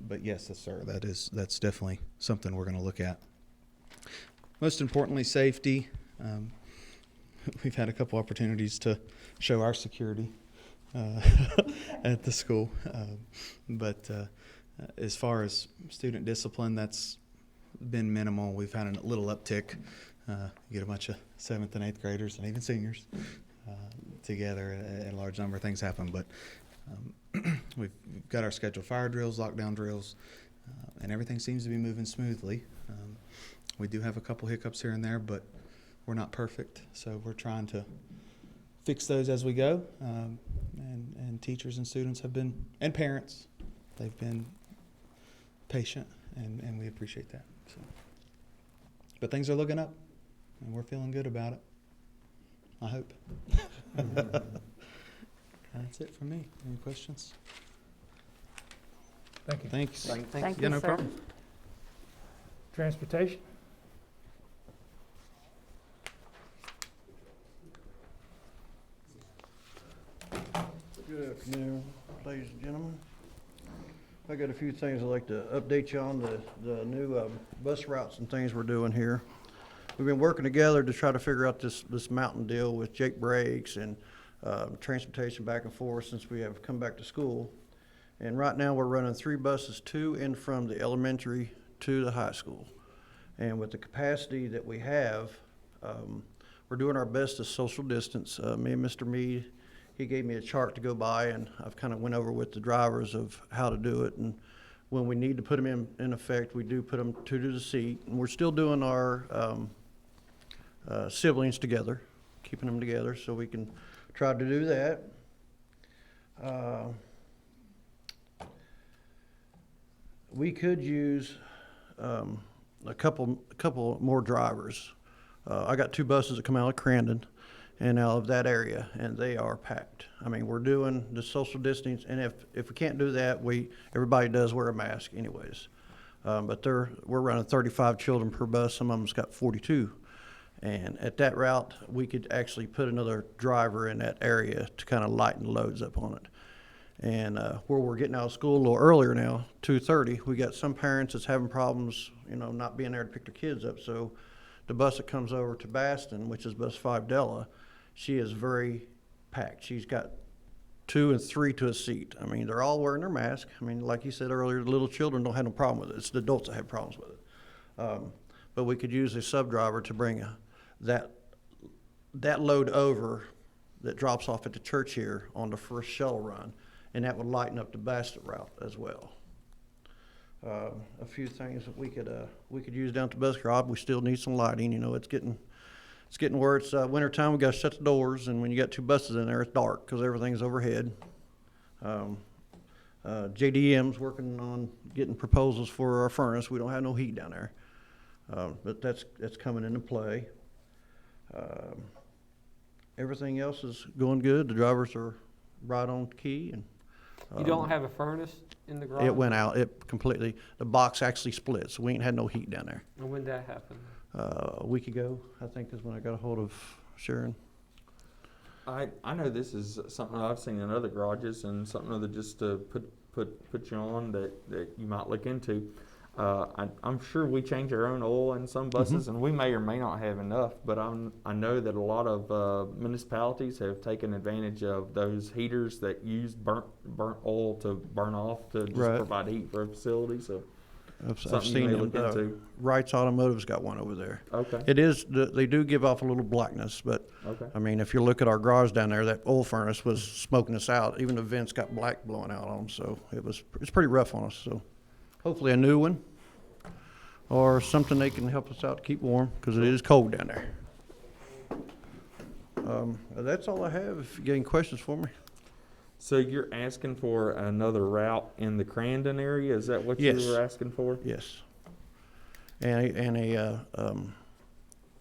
But yes, sir. That's definitely something we're going to look at. Most importantly, safety. We've had a couple opportunities to show our security at the school, but as far as student discipline, that's been minimal. We've had a little uptick. You get a bunch of 7th and 8th graders and even seniors together, and a large number of things happen. But we've got our scheduled fire drills, lockdown drills, and everything seems to be moving smoothly. We do have a couple hiccups here and there, but we're not perfect, so we're trying to fix those as we go. And teachers and students have been, and parents, they've been patient, and we appreciate that. So. But things are looking up, and we're feeling good about it. I hope. That's it from me. Any questions? Thank you. Thanks. Thank Yeah, you, no sir. problem. Transportation? Good afternoon, ladies and gentlemen. I got a few things I'd like to update you on, the new bus routes and things we're doing here. We've been working together to try to figure out this mountain deal with Jake Briggs and transportation back and forth since we have come back to school. And right now, we're running 3 buses to and from the elementary to the high school. And with the capacity that we have, we're doing our best to social distance. Me and Mr. Mead, he gave me a chart to go by, and I've kind of went over with the drivers of how to do it. And when we need to put them in effect, we do put them 2 to the seat. And we're still doing our siblings together, keeping them together, so we can try to do that. We could use a couple more drivers. I got 2 buses that come out of Crandon and out of that area, and they are packed. I mean, we're doing the social distancing, and if we can't do that, everybody does wear a mask anyways. But we're running 35 children per bus. Some of them's got 42. And at that route, we could actually put another driver in that area to kind of lighten loads up on it. And where we're getting out of school a little earlier now, 2:30, we got some parents that's having problems, not being there to pick their kids up. So the bus that comes over to Baston, which is bus 5 Della, she is very packed. She's got 2 and 3 to a seat. I mean, they're all wearing their mask. I mean, like you said earlier, the little children don't have no problem with it. It's the adults that have problems with it. But we could use a sub-driver to bring that load over that drops off at the church here on the first shuttle run, and that would lighten up the Baston route as well. A few things that we could use down at the bus garage. We still need some lighting. It's getting It's getting where it's wintertime, we gotta shut the doors, and when you got 2 buses in there, it's dark, because everything's overhead. JDM's working on getting proposals for our furnace. We don't have no heat down there. But that's coming into play. Everything else is going good. The drivers are right on key, and You don't have a furnace in the garage? it went out. It completely, the box actually split, so we ain't had no heat down there. And when did that happen? A week ago, I think, is when I got a hold of Sharon. I know this is something I've seen in other garages and something other just to put you on that you might look into. I'm sure we change our own oil in some buses, and we may or may not have enough, but I know that a lot of municipalities have taken advantage of those heaters that use burnt oil to burn off to just Right. provide heat for a facility, so I've something you seen may them. look into. Wright's Automotive's got one over there. Okay, It is, they do give off a little blackness, but okay. I mean, if you look at our garage down there, that oil furnace was smoking us out. Even the vents got black blowing out on them, so it's pretty rough on us. So hopefully a new one or something they can help us out to keep warm, because it is cold down there. That's all I have. If you got any questions for me. So you're asking for another route in the Crandon area? Is that what you Yes. were asking for? Yes. And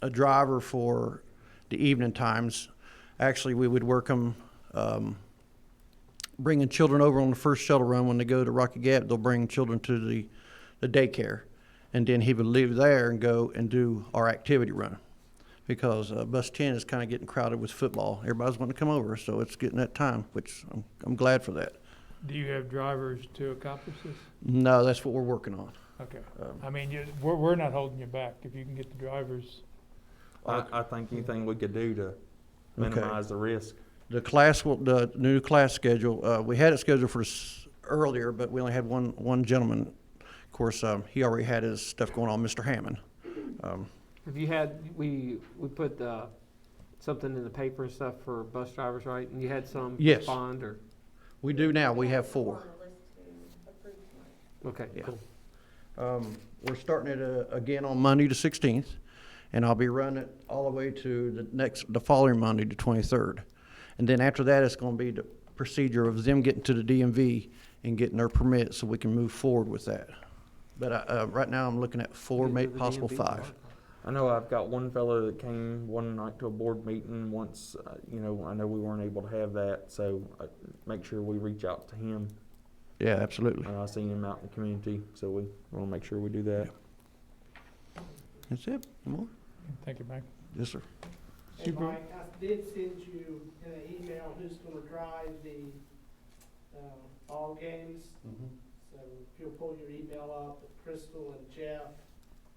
a driver for the evening times. Actually, we would work them, bringing children over on the first shuttle run. When they go to Rocky Gap, they'll bring children to the daycare. And then he would leave there and go and do our activity run. Because bus 10 is kind of getting crowded with football. Everybody's wanting to come over, so it's getting that time, which I'm glad for that. Do you have drivers to accomplish this? No, that's what we're working on. Okay. I mean, we're not holding you back if you can get the drivers. I think anything we could do to Okay. minimize the risk. The new class schedule, we had it scheduled for earlier, but we only had one gentleman. Of course, he already had his stuff going on, Mr. Hammond. Have you had, we put something in the paper and stuff for bus drivers, right? And you had some Yes. respond, or? We do now, we have 4. Okay, Yeah. cool. We're starting it again on Monday the 16th, and I'll be running it all the way to the following Monday, the 23rd. And then after that, it's gonna be the procedure of them getting to the DMV and getting their permit so we can move forward with that. But right now, I'm looking at 4, Get to maybe the possible DMV 5. I know I've got one fellow that came one night to a board meeting once, I know we weren't able to have that, so make sure we reach out to him. Yeah, absolutely. I seen him out in the community, so we want to make sure we do that. That's it. Any more? Thank you, Mike. Yes, sir. Hey, Super. Mike, I did send you in an email who's gonna drive the, ball games. So if you'll pull your email up, Crystal and Jeff,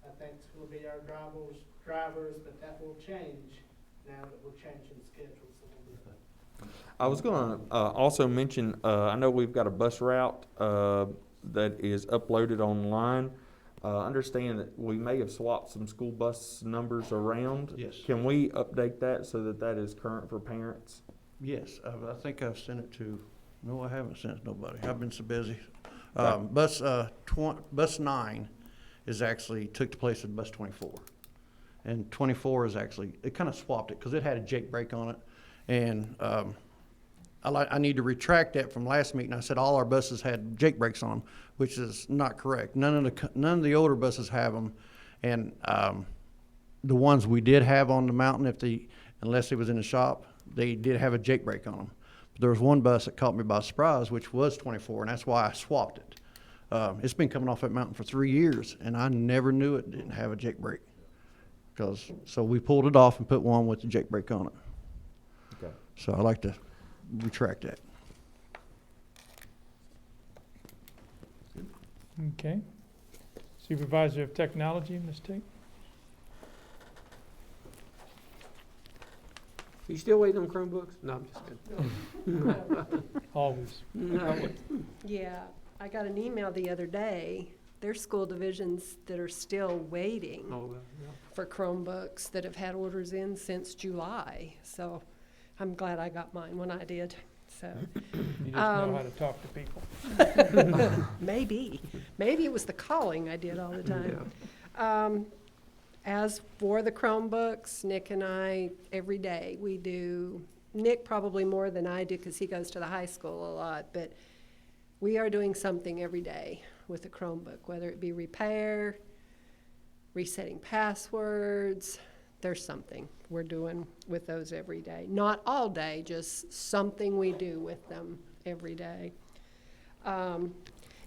I think it's gonna be our drivers, but that will change now that we're changing schedules a little bit. I was going to also mention, I know we've got a bus route that is uploaded online. Understand that we may have swapped some school bus numbers around. Yes. Can we update that so that that is current for parents? Yes, I think I've sent it to, no, I haven't sent it to nobody. I've been so busy. Okay. Bus 9 is actually took the place of bus 24. And 24 is actually, it kind of swapped it because it had a Jake brake on it. And I need to retract that from last meeting. I said all our buses had Jake brakes on them, which is not correct. None of the older buses have them. And the ones we did have on the mountain, unless it was in the shop, they did have a Jake brake on them. But there was one bus that caught me by surprise, which was 24, and that's why I swapped it. It's been coming off that mountain for 3 years, and I never knew it didn't have a Jake brake. So we pulled it off and put one with the Jake brake on it. Okay. So I like to retract that. Okay. Supervisor of Technology, Ms. Tate? You still waiting on Chromebooks? No, I'm just kidding. Always. No. Yeah, I got an email the other day. There's school divisions that are still waiting Oh, well, yeah. for Chromebooks that have had orders in since July. So I'm glad I got mine when I did, so. You just know how to talk to people. Maybe it was the calling I did all the time. As for the Chromebooks, Nick and I, every day, we do, Nick probably more than I do because he goes to the high school a lot, but we are doing something every day with the Chromebook, whether it be repair, resetting passwords, there's something we're doing with those every day. Not all day, just something we do with them every day.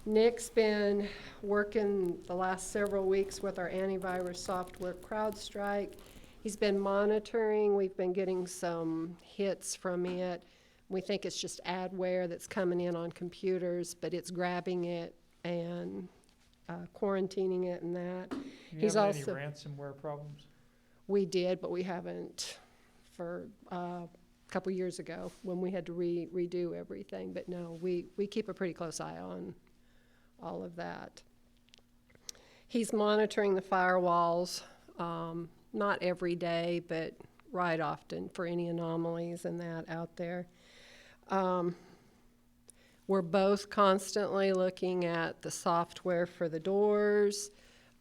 Nick's been working the last several weeks with our antivirus software, CrowdStrike. He's been monitoring. We've been getting some hits from it. We think it's just adware that's coming in on computers, but it's grabbing it and quarantining it and that. Do you He's have also, any ransomware problems? we did, but we haven't for a couple years ago when we had to redo everything. But no, we keep a pretty close eye on all of that. He's monitoring the firewalls, not every day, but right often for any anomalies and that out there. We're both constantly looking at the software for the doors,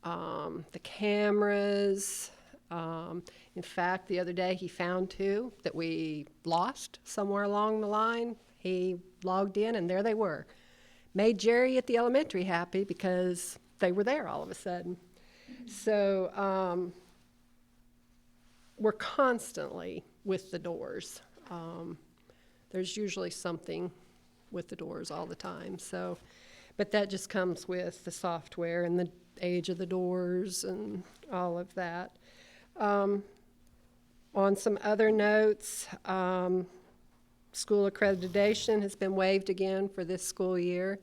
the cameras. In fact, the other day he found 2 that we lost somewhere along the line. He logged in and there they were. Made Jerry at the elementary happy because they were there all of a sudden. So we're constantly with the doors. There's usually something with the doors all the time. So, but that just comes with the software and the age of the doors and all of that. On some other notes, school accreditation has been waived again for this school year.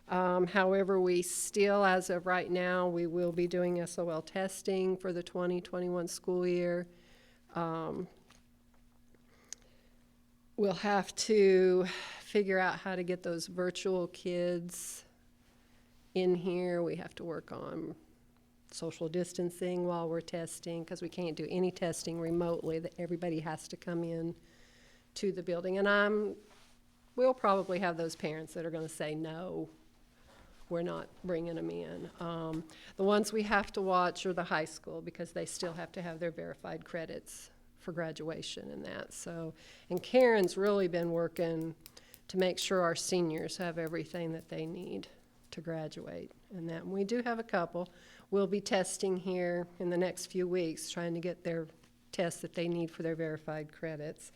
However, we still, as of right now, we will be doing SOL testing for the 2021 school year. We'll have to figure out how to get those virtual kids in here. We have to work on social distancing while we're testing because we can't do any testing remotely. That everybody has to come in to the building. And we'll probably have those parents that are going to say, no, we're not bringing them in. The ones we have to watch are the high school because they still have to have their verified credits for graduation and that. So, and Karen's really been working to make sure our seniors have everything that they need to graduate and that. And we do have a couple. We'll be testing here in the next few weeks, trying to get their tests that they need for their verified credits.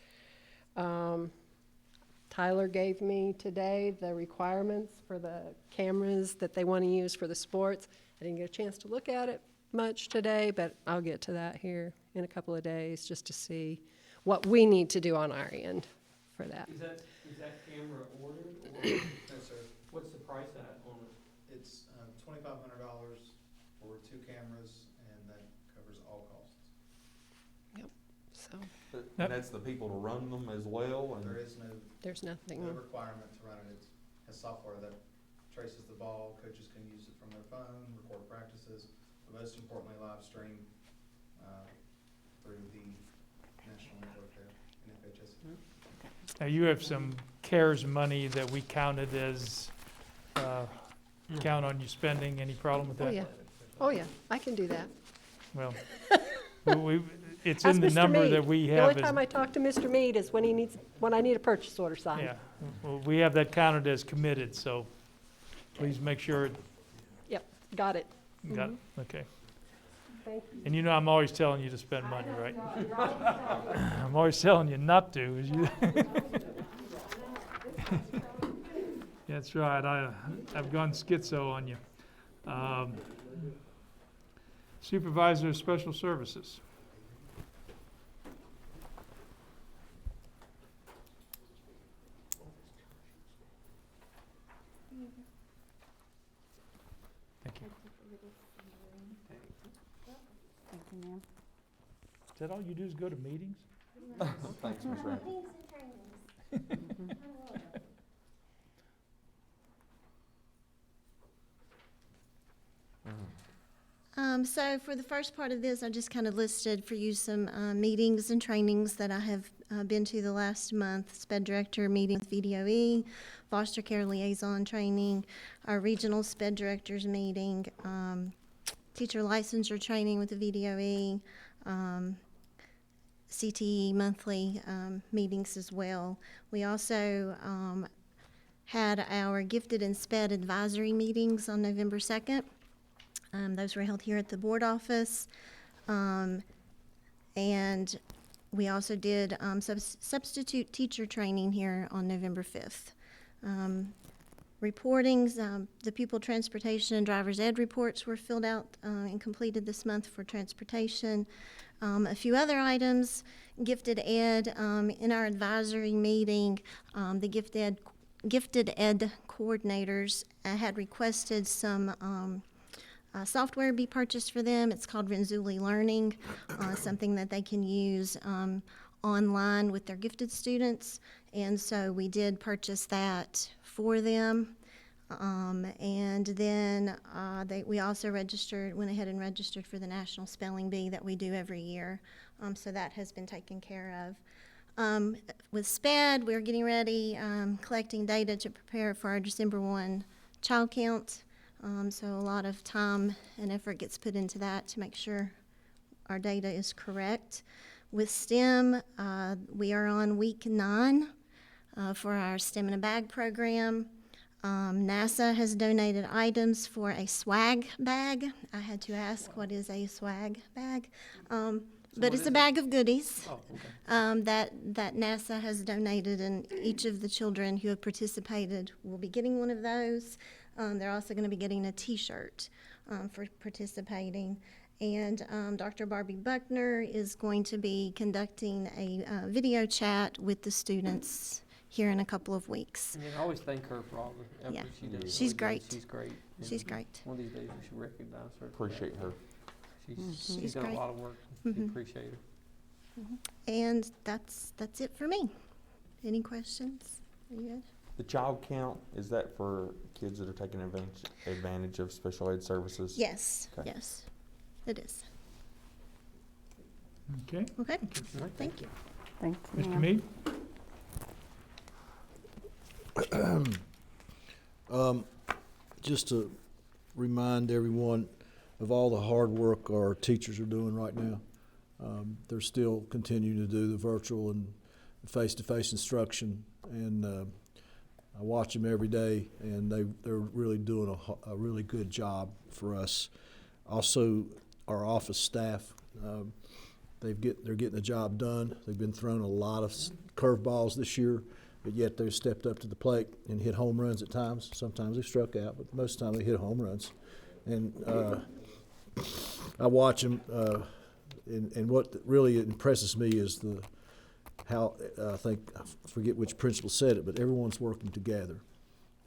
Tyler gave me today the requirements for the cameras that they want to use for the sports. I didn't get a chance to look at it much today, but I'll get to that here in a couple of days just to see what we need to do on our end for that. Is that camera ordered? Or No, sir. what's the price at on it? It's $2,500 for 2 cameras, and that covers all costs. So And that's the people to run them as well? And There is there's nothing. no requirement to run it. It has software that traces the ball. Coaches can use it from their phone, record practices, but most importantly, live stream through the national network there, NFHS. Now, you have some CARES money that we counted as, count on you spending. Any problem with that? Oh, yeah. Oh, yeah. I can do that. Well, it's Ask in the Mr. number Mead. that we The have. only time I talk to Mr. Mead is when I need a purchase order signed. Yeah, well, we have that counted as committed, so please make sure it Yep, got it. got, okay. Thank you. And you know I'm always telling you to spend money, right? I'm always telling you not to. Is you That's right, I've gone schizo on you. Supervisor of Special Services. Thank you. Thank you, ma'am. Is that all you do is go to meetings? Thanks, Ms. Rand. So for the first part of this, I just kind of listed for you some meetings and trainings that I have been to the last month. SPED Director meeting with VDOE, Foster Care Liaison training, our Regional SPED Directors meeting, teacher licensure training with the VDOE, CTE monthly meetings as well. We also had our Gifted and SPED advisory meetings on November 2nd. Those were held here at the board office. And we also did substitute teacher training here on November 5th. Reportings, the pupil transportation and driver's ed reports were filled out and completed this month for transportation. A few other items, gifted ed, in our advisory meeting, the gifted ed coordinators had requested some software be purchased for them. It's called Renewable Learning, something that they can use online with their gifted students. And so we did purchase that for them. And then we also went ahead and registered for the National Spelling Bee that we do every year. So that has been taken care of. With SPED, we're getting ready, collecting data to prepare for our December 1 child count. So a lot of time and effort gets put into that to make sure our data is correct. With STEM, we are on week 9 for our STEM in a Bag program. NASA has donated items for a swag bag. I had to ask, what is a swag bag? But it's a bag of goodies that NASA has donated, and each of the children who have participated will be getting one of those. They're also going to be getting a T-shirt for participating. And Dr. Barbie Buckner is going to be conducting a video chat with the students here in a couple of weeks. And I always thank her for all the effort she does. She's great. She's great. She's great. One of these days we should recognize her. Appreciate her. She's done great. a lot of work. Mhm. We appreciate her. And that's it for me. Any questions? Are you good? The child count, is that for kids that are taking advantage of special ed services? Yes, Okay. yes, it is. Okay. Okay, All right, thank you. Thank you, Mr. ma'am. Mead? Just to remind everyone of all the hard work our teachers are doing right now. They're still continuing to do the virtual and face-to-face instruction, and I watch them every day, and they're really doing a really good job for us. Also, our office staff, they're getting the job done. They've been thrown a lot of curveballs this year, but yet they've stepped up to the plate and hit home runs at times. Sometimes they've struck out, but most of the time they hit home runs. And I watch them, and what really impresses me is how I forget which principal said it, but everyone's working together.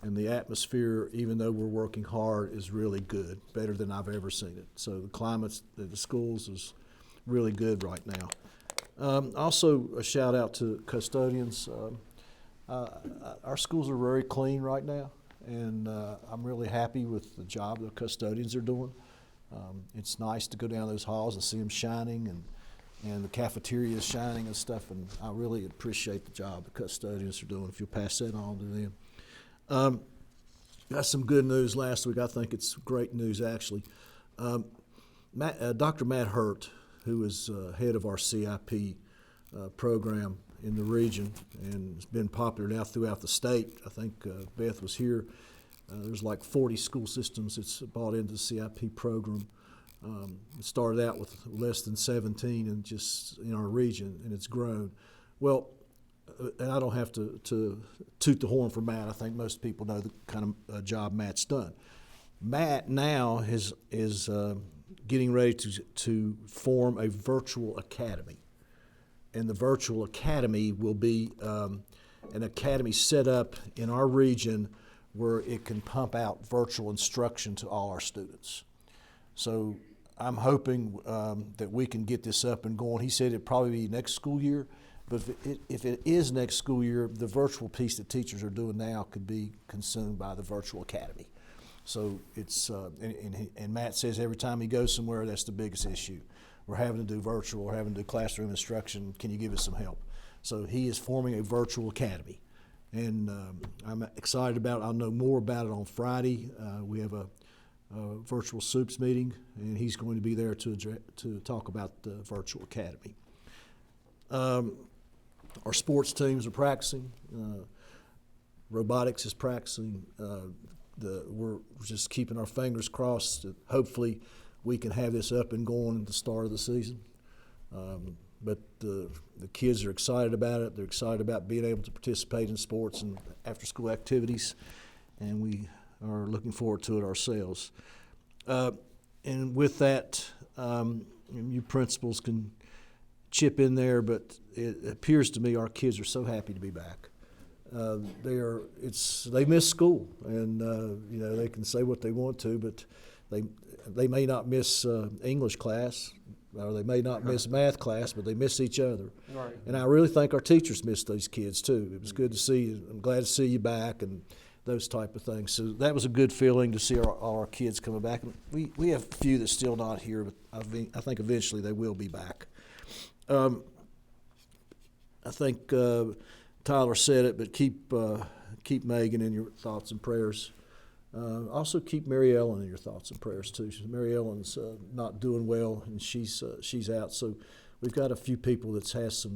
And the atmosphere, even though we're working hard, is really good, better than I've ever seen it. So the climate at the schools is really good right now. Also, a shout out to custodians. Our schools are very clean right now, and I'm really happy with the job the custodians are doing. It's nice to go down those halls and see them shining, and the cafeteria is shining and stuff, and I really appreciate the job the custodians are doing, if you'll pass that on to them. Got some good news last week. I think it's great news, actually. Dr. Matt Hurt, who is head of our CIP program in the region, and it's been popular now throughout the state. I think Beth was here. There's like 40 school systems that's bought into the CIP program. It started out with less than 17 and just in our region, and it's grown. Well, and I don't have to toot the horn for Matt. I think most people know the kind of job Matt's done. Matt now is getting ready to form a virtual academy. And the virtual academy will be an academy set up in our region where it can pump out virtual instruction to all our students. So I'm hoping that we can get this up and going. He said it'd probably be next school year, but if it is next school year, the virtual piece that teachers are doing now could be consumed by the virtual academy. So it's, and Matt says every time he goes somewhere, that's the biggest issue. We're having to do virtual, we're having to do classroom instruction, can you give us some help? So he is forming a virtual academy. And I'm excited about it. I'll know more about it on Friday. We have a virtual soups meeting, and he's going to be there to talk about the virtual academy. Our sports teams are practicing. Robotics is practicing. We're just keeping our fingers crossed that hopefully we can have this up and going at the start of the season. But the kids are excited about it. They're excited about being able to participate in sports and after-school activities, and we are looking forward to it ourselves. And with that, you principals can chip in there, but it appears to me our kids are so happy to be back. They miss school, and they can say what they want to, but they may not miss English class, or they may not miss math class, but they miss each other. Right. And I really think our teachers miss those kids too. It was good to see you. I'm glad to see you back, and those type of things. So that was a good feeling to see all our kids coming back. And we have a few that's still not here, but I think eventually they will be back. I think Tyler said it, but keep Megan in your thoughts and prayers. Also keep Mary Ellen in your thoughts and prayers too. Mary Ellen's not doing well, and she's out. So we've got a few people that's has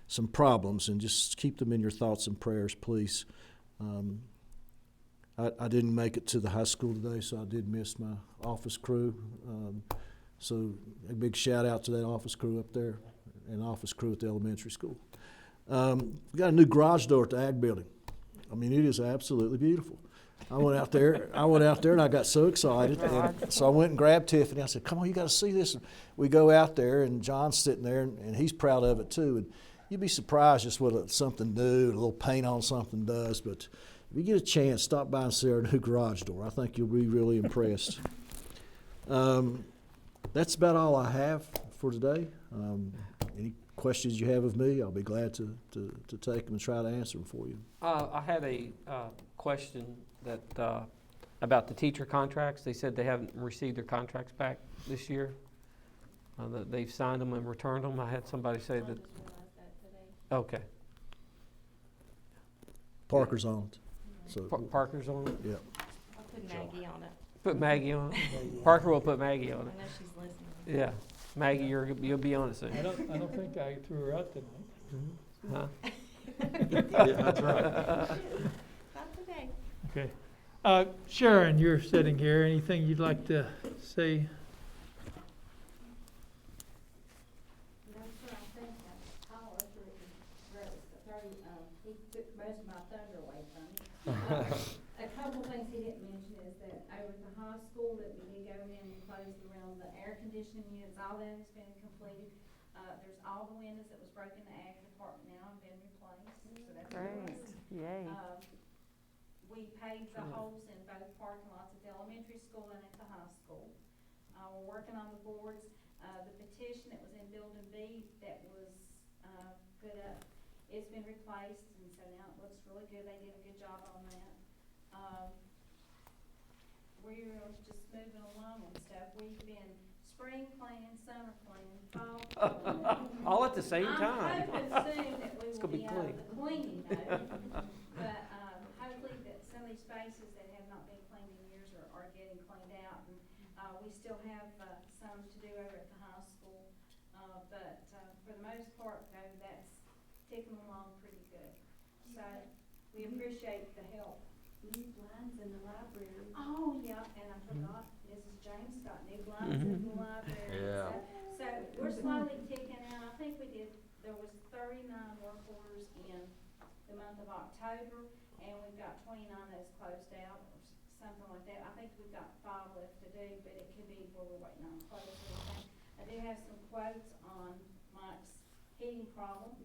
some problems, and just keep them in your thoughts and prayers, please. I didn't make it to the high school today, so I did miss my office crew. So a big shout out to that office crew up there and office crew at the elementary school. We got a new garage door at the Ag building. I mean, it is absolutely beautiful. I went out there and I got so excited. And so I went and grabbed Tiffany. I said, come on, you got to see this. And we go out there, and John's sitting there, and he's proud of it too. And you'd be surprised just what something new, a little paint on something does. But if you get a chance, stop by and see our new garage door. I think you'll be really impressed. That's about all I have for today. Any questions you have of me, I'll be glad to take them and try to answer them for you. I had a question that about the teacher contracts. They said they haven't received their contracts back this year. That they've signed them and returned them. I had somebody say that. Okay. Parker's on it. So Parker's on it? Yeah. I'll put Maggie on it. Put Maggie on it. Parker will put Maggie on I it. know she's listening. Yeah. Maggie, you'll be on it soon. I don't think I threw her out tonight. Huh? Yeah, that's right. Not today. Okay. Sharon, you're sitting here. Anything you'd like to say? No, sir, I think Tyler he took most of my thunder away from me. A couple things he didn't mention is that over at the high school that we did go in and close around the air conditioning units, all that has been completed. There's all the windows that was broken in the ag department now have been replaced, so that's Great. Yay. We paved the holes in both parking lots at the elementary school and at the high school. We're working on the boards. The petition that was in Building B that was put up, it's been replaced, and so now it looks really good. They did a good job on that. We're just moving along and stuff. We've been spring cleaning, summer cleaning, fall cleaning. All at the same time. I'm hoping soon that we It's will gonna be be out clean. of the cleaning mode. But hopefully that some of these spaces that have not been cleaned in years are getting cleaned out. And we still have some to do over at the high school. But for the most part, though, that's ticking along pretty good. So we appreciate the help. New blinds in the library. Oh, yeah, and I forgot, Mrs. James got new blinds in the library. Yeah. So we're slowly ticking out. I think there was 39 work orders in the month of October, and we've got 29 that's closed out, or something like that. I think we've got 5 left to do, but it could be where we're waiting on quotes or anything. I do have some quotes on Mike's heating problem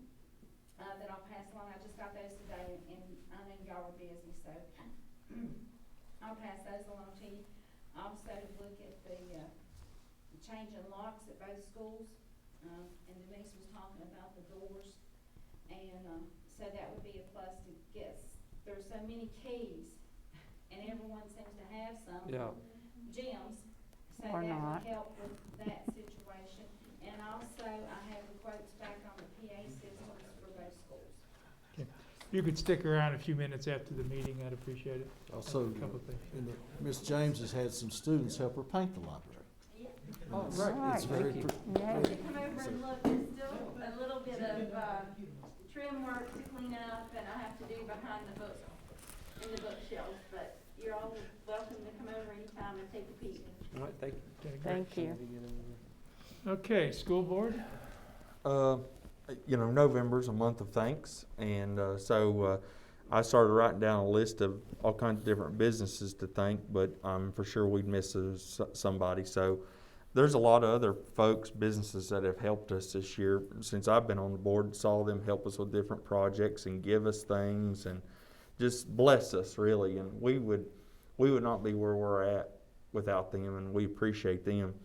that I'll pass along. I just got those today, and I know y'all were busy, so I'll pass those along to you. Also, look at the changing locks at both schools, and Denise was talking about the doors, and so that would be a plus to get. There's so many keys, and everyone seems to have some. Yeah. Gyms, so Or that not. would help with that situation. And also, I have the quotes back on the PA systems for both schools. Okay. you could stick around a few minutes after the meeting, I'd appreciate it. Also, A couple of things. Ms. James has had some students help her paint the library. Oh, It's- right. It's very, Thank you. pre- Come over and look, there's still a little bit of, trim work to clean up and I have to do behind the book, in the bookshelves, but you're all welcome to come over anytime and take a peek. All right, thank you. Okay, great. Thank you. Okay, school board? You know, November's a month of thanks, and so I started writing down a list of all kinds of different businesses to thank, but I'm for sure we'd miss somebody. So there's a lot of other folks, businesses that have helped us this year. Since I've been on the board, saw them help us with different projects and give us things and just bless us, really. And we would not be where we're at without them, and we appreciate them.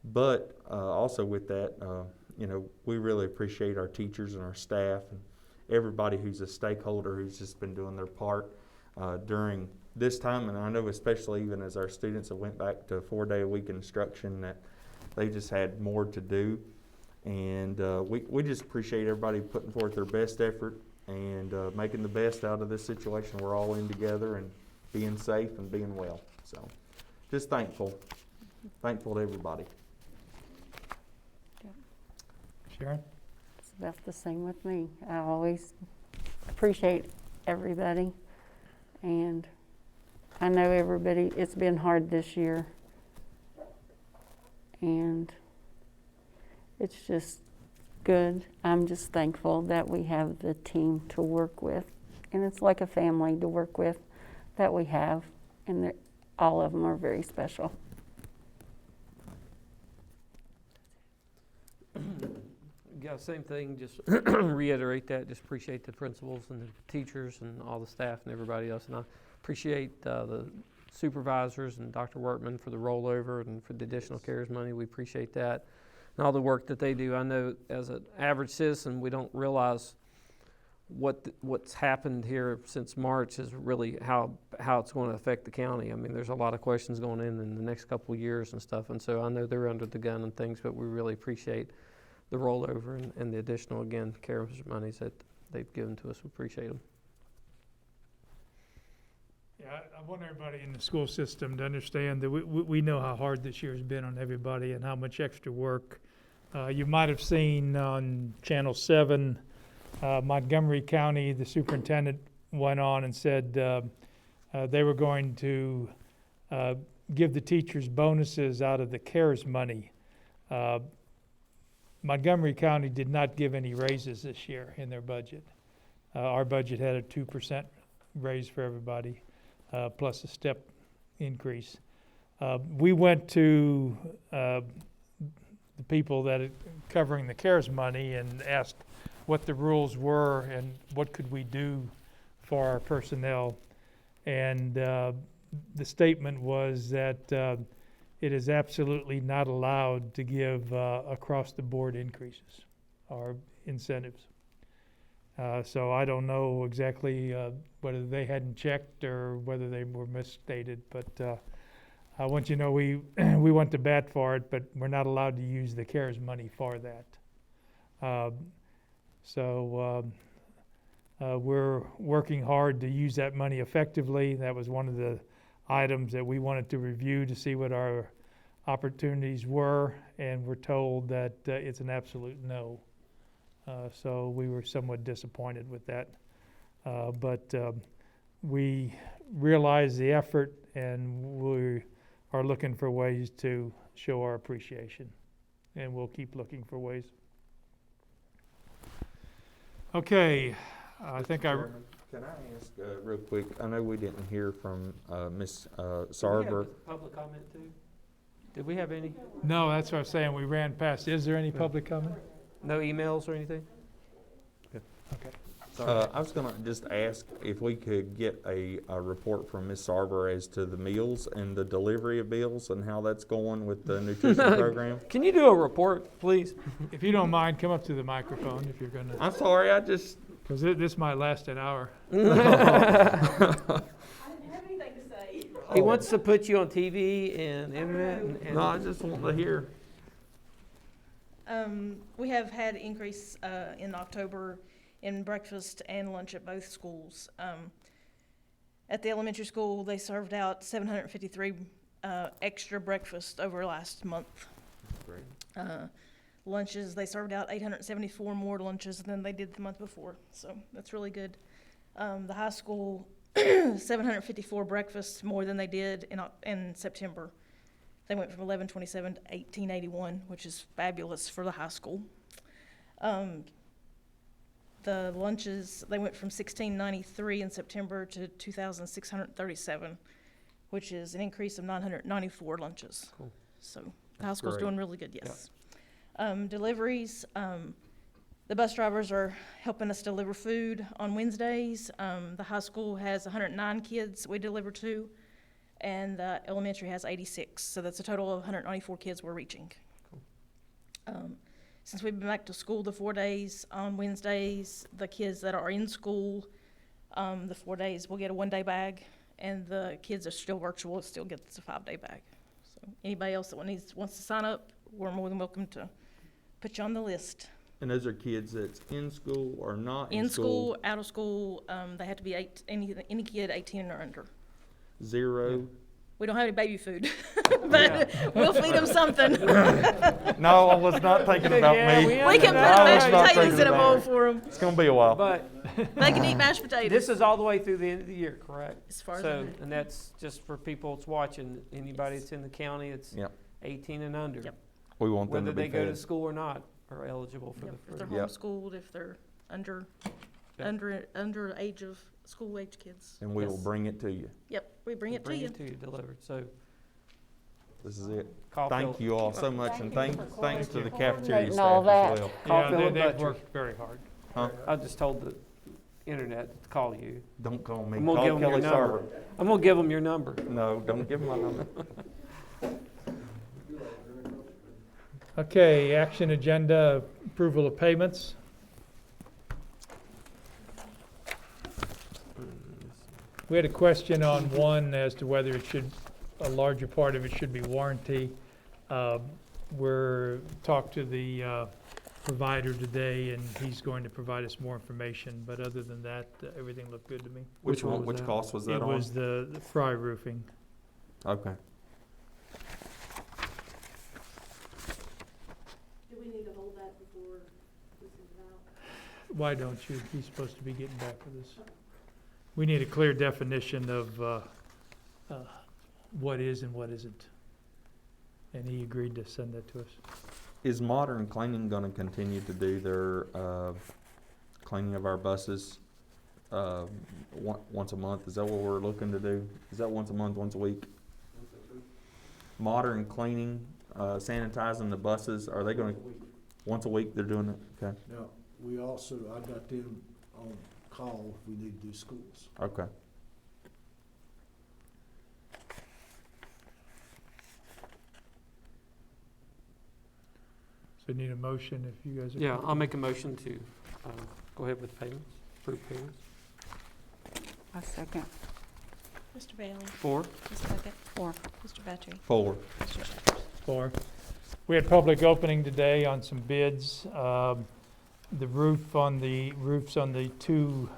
But also with that, you know, we really appreciate our teachers and our staff and everybody who's a stakeholder who's just been doing their part during this time. And I know especially even as our students have went back to 4-day-a-week instruction that they just had more to do. And we just appreciate everybody putting forth their best effort and making the best out of this situation we're all in together and being safe and being well. So just thankful to everybody. Sharon? It's about the same with me. I always appreciate everybody, and I know everybody, it's been hard this year, and it's just good. I'm just thankful that we have the team to work with, and it's like a family to work with that we have, and all of them are very special. Yeah, same thing, just reiterate that, just appreciate the principals and the teachers and all the staff and everybody else. And I appreciate the supervisors and Dr. Workman for the rollover and for the additional CARES money. We appreciate that and all the work that they do. I know as an average citizen, we don't realize what's happened here since March is really how it's going to affect the county. I mean, there's a lot of questions going in the next couple of years and stuff. And so I know they're under the gun and things, but we really appreciate the rollover and the additional, again, CARES monies that they've given to us. We appreciate them. Yeah, I want everybody in the school system to understand that we know how hard this year has been on everybody and how much extra work. You might have seen on Channel 7, Montgomery County, the superintendent went on and said they were going to give the teachers bonuses out of the CARES money. Montgomery County did not give any raises this year in their budget. Our budget had a 2% raise for everybody, plus a step increase. We went to the people that are covering the CARES money and asked what the rules were and what could we do for our personnel. And the statement was that it is absolutely not allowed to give across-the-board increases or incentives. So I don't know exactly whether they hadn't checked or whether they were misstated, but I want you to know we went to bat for it, but we're not allowed to use the CARES money for that. We're working hard to use that money effectively. That was one of the items that we wanted to review to see what our opportunities were, and we're told that it's an absolute no. So we were somewhat disappointed with that. But we realize the effort, and we are looking for ways to show our appreciation, and we'll keep looking for ways. Okay, I think Chairman, can I ask real quick? I know we didn't hear from Ms. Sarver. Public comment too? Did we have any? No, that's what I'm saying. We ran past. Is there any public comment? No emails or anything? Okay. I was going to just ask if we could get a report from Ms. Sarver as to the meals and the delivery of meals and how that's going with the nutrition program. Can you do a report, please? If you don't mind, come up to the microphone if you're going to. I'm sorry, I just... Because this might last an hour. I didn't have anything to say. He wants to put you on TV and internet. And No, I just want to hear. We have had increase in October in breakfast and lunch at both schools. At the elementary school, they served out 753 extra breakfast over last month. Great. Lunches, they served out 874 more lunches than they did the month before, so that's really good. The high school, 754 breakfasts more than they did in September. They went from 1127 to 1881, which is fabulous for the high school. The lunches, they went from 1693 in September to 2,637, which is an increase of 994 lunches. Cool. So the high school's great. doing really good, yes. Deliveries, the bus drivers are helping us deliver food on Wednesdays. The high school has 109 kids we deliver to, and the elementary has 86. So that's a total of 194 kids we're reaching. Since we've been back to school the 4 days, on Wednesdays, the kids that are in school, the 4 days will get a 1-day bag, and the kids that are still virtual still gets a 5-day bag. So anybody else that wants to sign up, we're more than welcome to put you on the list. And those are kids that's in school or not In school, out of school, they have to be any kid 18 or under. 0. We don't have any baby food, but we'll feed them something. No, I was not thinking about me. We can put mashed potatoes in a bowl for them. It's gonna be a while. But They can eat mashed potatoes. this is all the way through the end of the year, correct? As far as I So, know. and that's just for people that's watching, anybody that's in the county, it's Yep. 18 and under. Yep. We want them Whether to be they go to fed. school or not are eligible for Yep, the if they're food. Yep. homeschooled, if they're under age of school age kids. And we will Yes. bring it to you. Yep, we bring it to you. Delivered, so. This is it. call Thank Phil- you all so much, and thanks to the cafeteria Coordinating all staff as that. well. Call Yeah, Philip they've Butcher. worked very hard. Huh? I just told the internet to call you. Don't call me. I'm gonna Call give 'em your Kelly number. Sarver. I'm gonna give them your number. No, don't give him my number. Okay, action agenda, approval of payments. We had a question on one as to whether it should, a larger part of it should be warranty. We're talked to the provider today, and he's going to provide us more information, but other than that, everything looked good to me. Which one one, was which that? cost was that It on? was the Fry Roofing. Okay. Do we need to hold that before we send it out? Why don't you? He's supposed to be getting back with us. We need a clear definition of what is and what isn't. And he agreed to send that to us. Is Modern Cleaning gonna continue to do their, cleaning of our buses, once a month? Is that what we're looking to do? Is that once a month, once a week? Modern Cleaning, sanitizing the buses, are they gonna, once a week they're doing it? Okay, Now, we also, I got them on call if we need to do schools. okay. So need a motion if you guys are. Yeah, I'll make a motion to go ahead with payments, approve payments. A second. Mr. Bailey? 4. Ms. Puckett? Four. Mr. Buttrey? 4. Mr. Shepherd? For. We had public opening today on some bids. The roofs on the two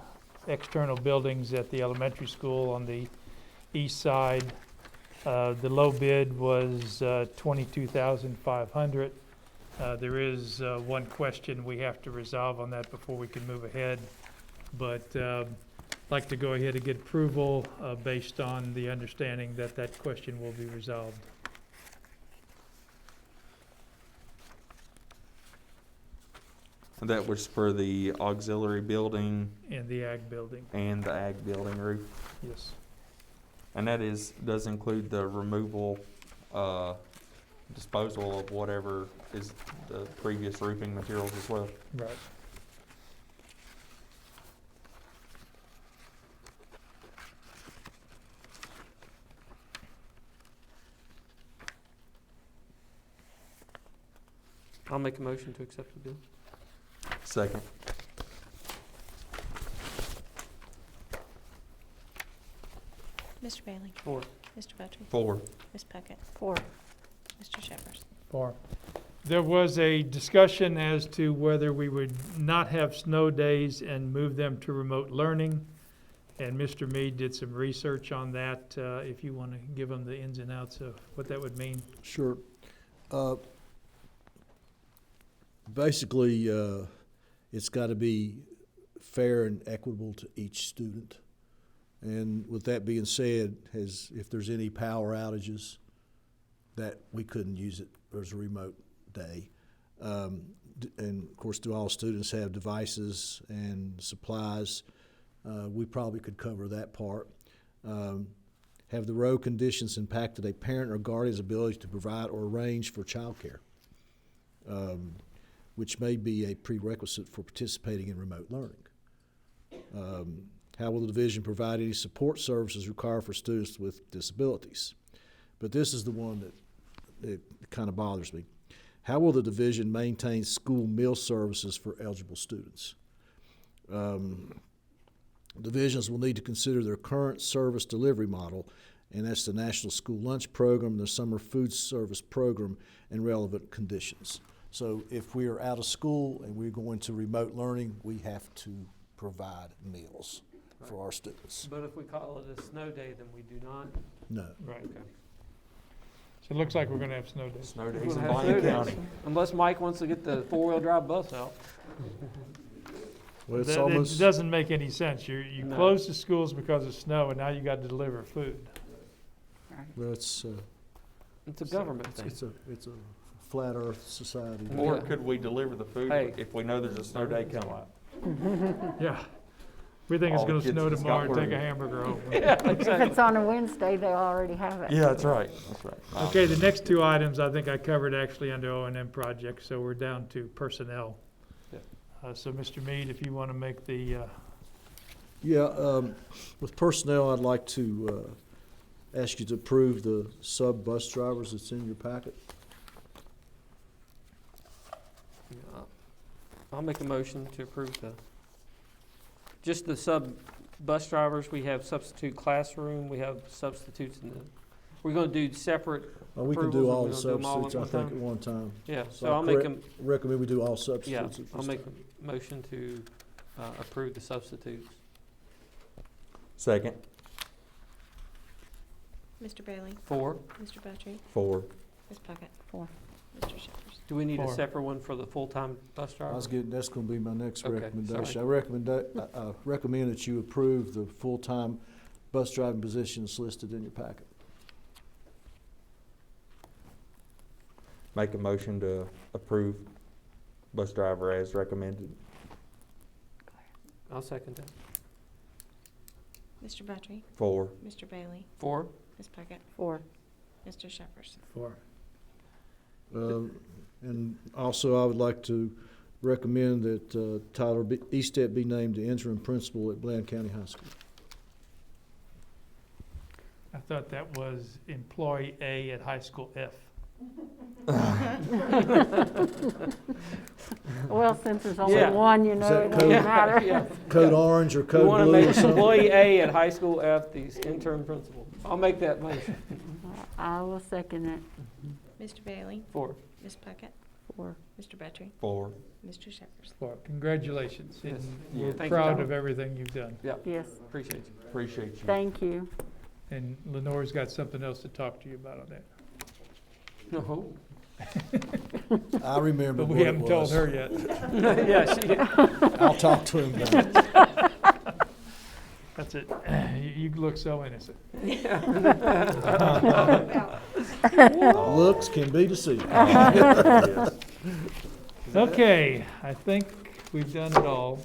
external buildings at the elementary school on the east side. The low bid was $22,500. There is one question we have to resolve on that before we can move ahead. But I'd like to go ahead and get approval based on the understanding that that question will be resolved. And that was for the auxiliary building In the ag building, and the ag building roof. yes. And that does include the removal, disposal of whatever is the previous roofing materials as well. Right. I'll make a motion to accept the bid. Second. Mr. Bailey? 4. Mr. Buttrey? 4. Ms. Puckett? Four. Mr. Shepherd? For. There was a discussion as to whether we would not have snow days and move them to remote learning. And Mr. Mead did some research on that, if you want to give them the ins and outs of what that would mean. Sure. Basically, it's got to be fair and equitable to each student. And with that being said, if there's any power outages, that we couldn't use it as a remote day. And of course, do all students have devices and supplies? We probably could cover that part. Have the road conditions impacted a parent or guardian's ability to provide or arrange for childcare, which may be a prerequisite for participating in remote learning? How will the division provide any support services required for students with disabilities? But this is the one that kind of bothers me. How will the division maintain school meal services for eligible students? Divisions will need to consider their current service delivery model, and that's the National School Lunch Program, the Summer Food Service Program, and relevant conditions. So if we are out of school and we're going to remote learning, we have to provide meals for our students. But if we call it a snow day, then we do not? No. Right. Okay. So it looks like we're going to have snow days. Snow We're days in gonna have Blaine snow County. days. Unless Mike wants to get the four-wheel drive bus out. Well, it's It almost, doesn't make any sense. You No. close the schools because of snow, and now you got to deliver food. well, it's It's a government thing. it's a flat Earth society. Or Yeah. could we deliver the food Hey. if we know there's a snow day coming? Yeah. We think it's All going the to kids snow in tomorrow and take a Scotland. hamburger home. Yeah, If exactly. it's on a Wednesday, they'll already have it. Yeah, that's right. That's right. Okay, the next two items I think I covered actually under O&M projects, so we're down to personnel. Yeah. So Mr. Mead, if you want to make the, Yeah, with personnel, I'd like to ask you to approve the sub-bus drivers that's in your packet. I'll make a motion to approve just the bus drivers. We have substitute classroom, we have substitutes in the, we're gonna do separate, We can Approvals, do or all we the gonna do 'em all substitutes, at I one think, time? at one time. yeah, So so I'll make correct- a, Recommend we do all yeah, substitutes at I'll this make time. a motion to approve the substitutes. Second. Mr. Bailey? 4, Mr. Buttrey? 4. Ms. Puckett? 4. Mr. Shepherd? do we need a 4. separate one for the full-time bus I driver? was getting, that's gonna be my next Okay, recommendation. sorry. I recommend that you approve the full-time bus driving positions listed in your packet. Make a motion to approve bus driver as recommended. I'll second that. Mr. Buttrey? 4. Mr. Bailey? 4, Ms. Puckett? 4. Mr. Shepherd? 4. And also, I would like to recommend that Tyler Eastet be named the interim principal at Bland County High School. I thought that was employee A at high school F. Well, since there's only Yeah. one, you Is know, that it code? doesn't Yeah, matter. yeah. Code orange or We code wanna blue make or something? employee A at high school F the intern principal. I'll make that motion. I will second it. Mr. Bailey? 4. Ms. Puckett? 4. Mr. Buttrey? 4. Mr. Shepherd? 4. Congratulations. Yes. And Yeah, we're thank you, proud Tom. of everything you've done. Yeah, Yes, appreciate you. Appreciate you. thank you. And Lenore's got something else to talk to you about on that. No. I remember But what we it haven't told was. her yet. Yeah, I'll talk to him about it. That's it. You look so innocent. Looks can be deceiving. Okay, I think we've done it all.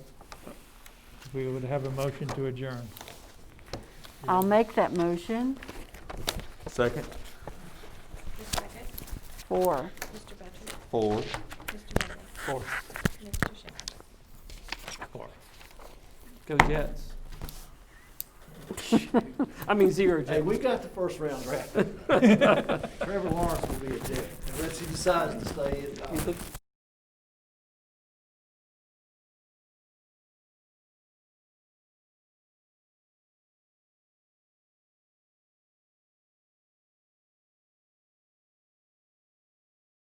We would have a motion to adjourn. I'll make that motion. Second. Ms. Puckett? 4. Mr. Buttrey? 4. Mr. Bailey? 4. Mr. Shepherd? 4. Go Jets. I mean 0 Hey, Jets. we got the first round drafted. Trevor Lawrence will be a Jet, unless he decides to stay in.